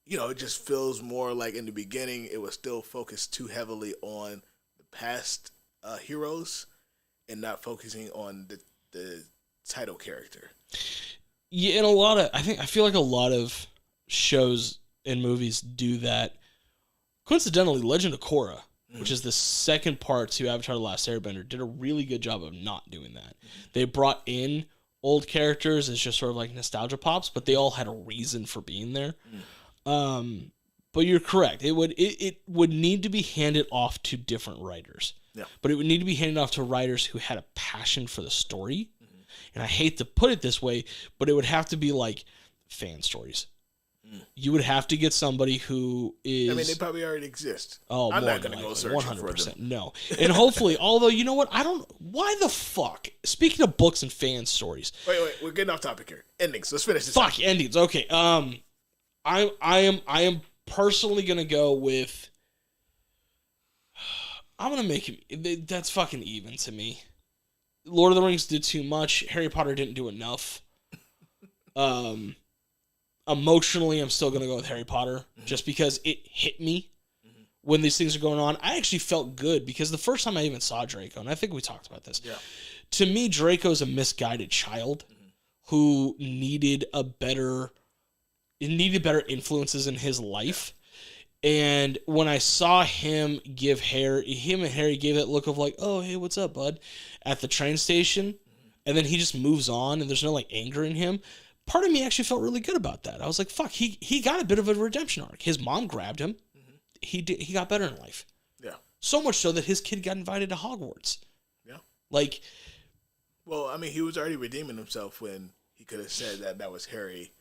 it just feels more like in the beginning, it was still focused too heavily on the past heroes and not focusing on the title character. Yeah, and I feel like a lot of shows and movies do that. Coincidentally, Legend of Korra, which is the second part to Avatar: The Last Airbender, did a really good job of not doing that. They brought in old characters as just sort of like nostalgia pops, but they all had a reason for being there. But you're correct. It would need to be handed off to different writers. Yeah. But it would need to be handed off to writers who had a passion for the story. And I hate to put it this way, but it would have to be like fan stories. You would have to get somebody who is... I mean, they probably already exist. Oh, I'm not going to go searching 100%, for them. No. And hopefully, although, you know what? Why the fuck? Speaking of books and fan stories... Wait. We're getting off topic here. Endings. Let's finish this. Fuck, endings. Okay. I am personally going to go with... I'm going to make it... That's fucking even to me. Lord of the Rings did too much. Harry Potter didn't do enough. Emotionally, I'm still going to go with Harry Potter just because it hit me when these things are going on. I actually felt good because the first time I even saw Draco, and I think we talked about this, to me, Draco's a misguided child who needed better influences in his life. And when I saw him and Harry gave that look of like, oh, hey, what's up, bud, at the train station, and then he just moves on and there's no like anger in him. Part of me actually felt really good about that. I was like, fuck, he got a bit of a redemption arc. His mom grabbed him. He got better in life. Yeah. So much so that his kid got invited to Hogwarts. Yeah. Like, well, I mean, he was already redeeming himself when he could have said that was Harry,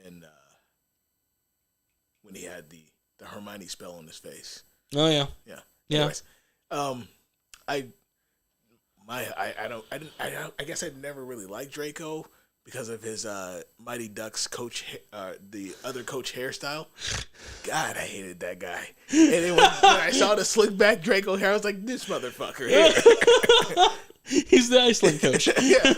and when he had the Hermione spell on his face. Oh yeah. Yeah. Anyways, I guess I never really liked Draco because of his Mighty Ducks coach, the other coach hairstyle. God, I hated that guy. And then when I saw the slick back Draco hair, I was like, this motherfucker here. He's the Iceland coach. Yeah.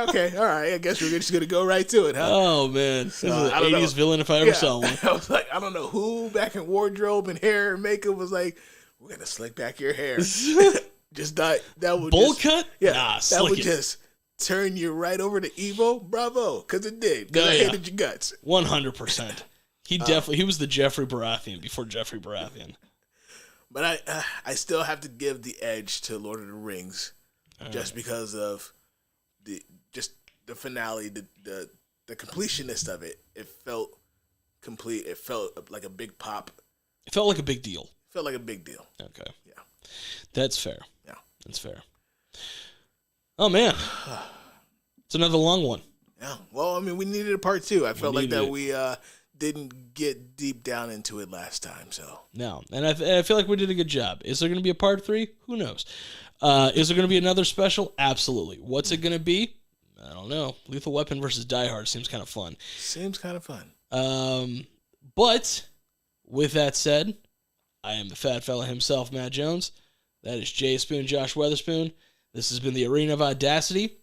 Okay, all right. I guess we're just going to go right to it, huh? Oh, man. This is an 80s villain if I ever saw one. I was like, I don't know who back in wardrobe and hair and makeup was like, we're going to slick back your hair. Just that would bowl cut? Yeah, nah, that would just turn you right over to evil. Bravo, because it did. Because I hated your guts. 100%. He was the Jeffrey Baratheon before Jeffrey Baratheon. But I still have to give the edge to Lord of the Rings, just because of the finale, the completionist of it. It felt complete. It felt like a big pop. It felt like a big deal. Felt like a big deal. Okay. Yeah. That's fair. Yeah. That's fair. Oh, man. It's another long one. Yeah. Well, I mean, we needed a part two. I felt like that we didn't get deep down into it last time. So no. And I feel like we did a good job. Is there going to be a part 3? Who knows? Is there going to be another special? Absolutely. What's it going to be? I don't know. Lethal Weapon versus Die Hard seems kind of fun. Seems kind of fun. But with that said, I am the fat fella himself, Matt Jones. That is Jay Spoon, Josh Weatherspoon. This has been the Arena of Audacity.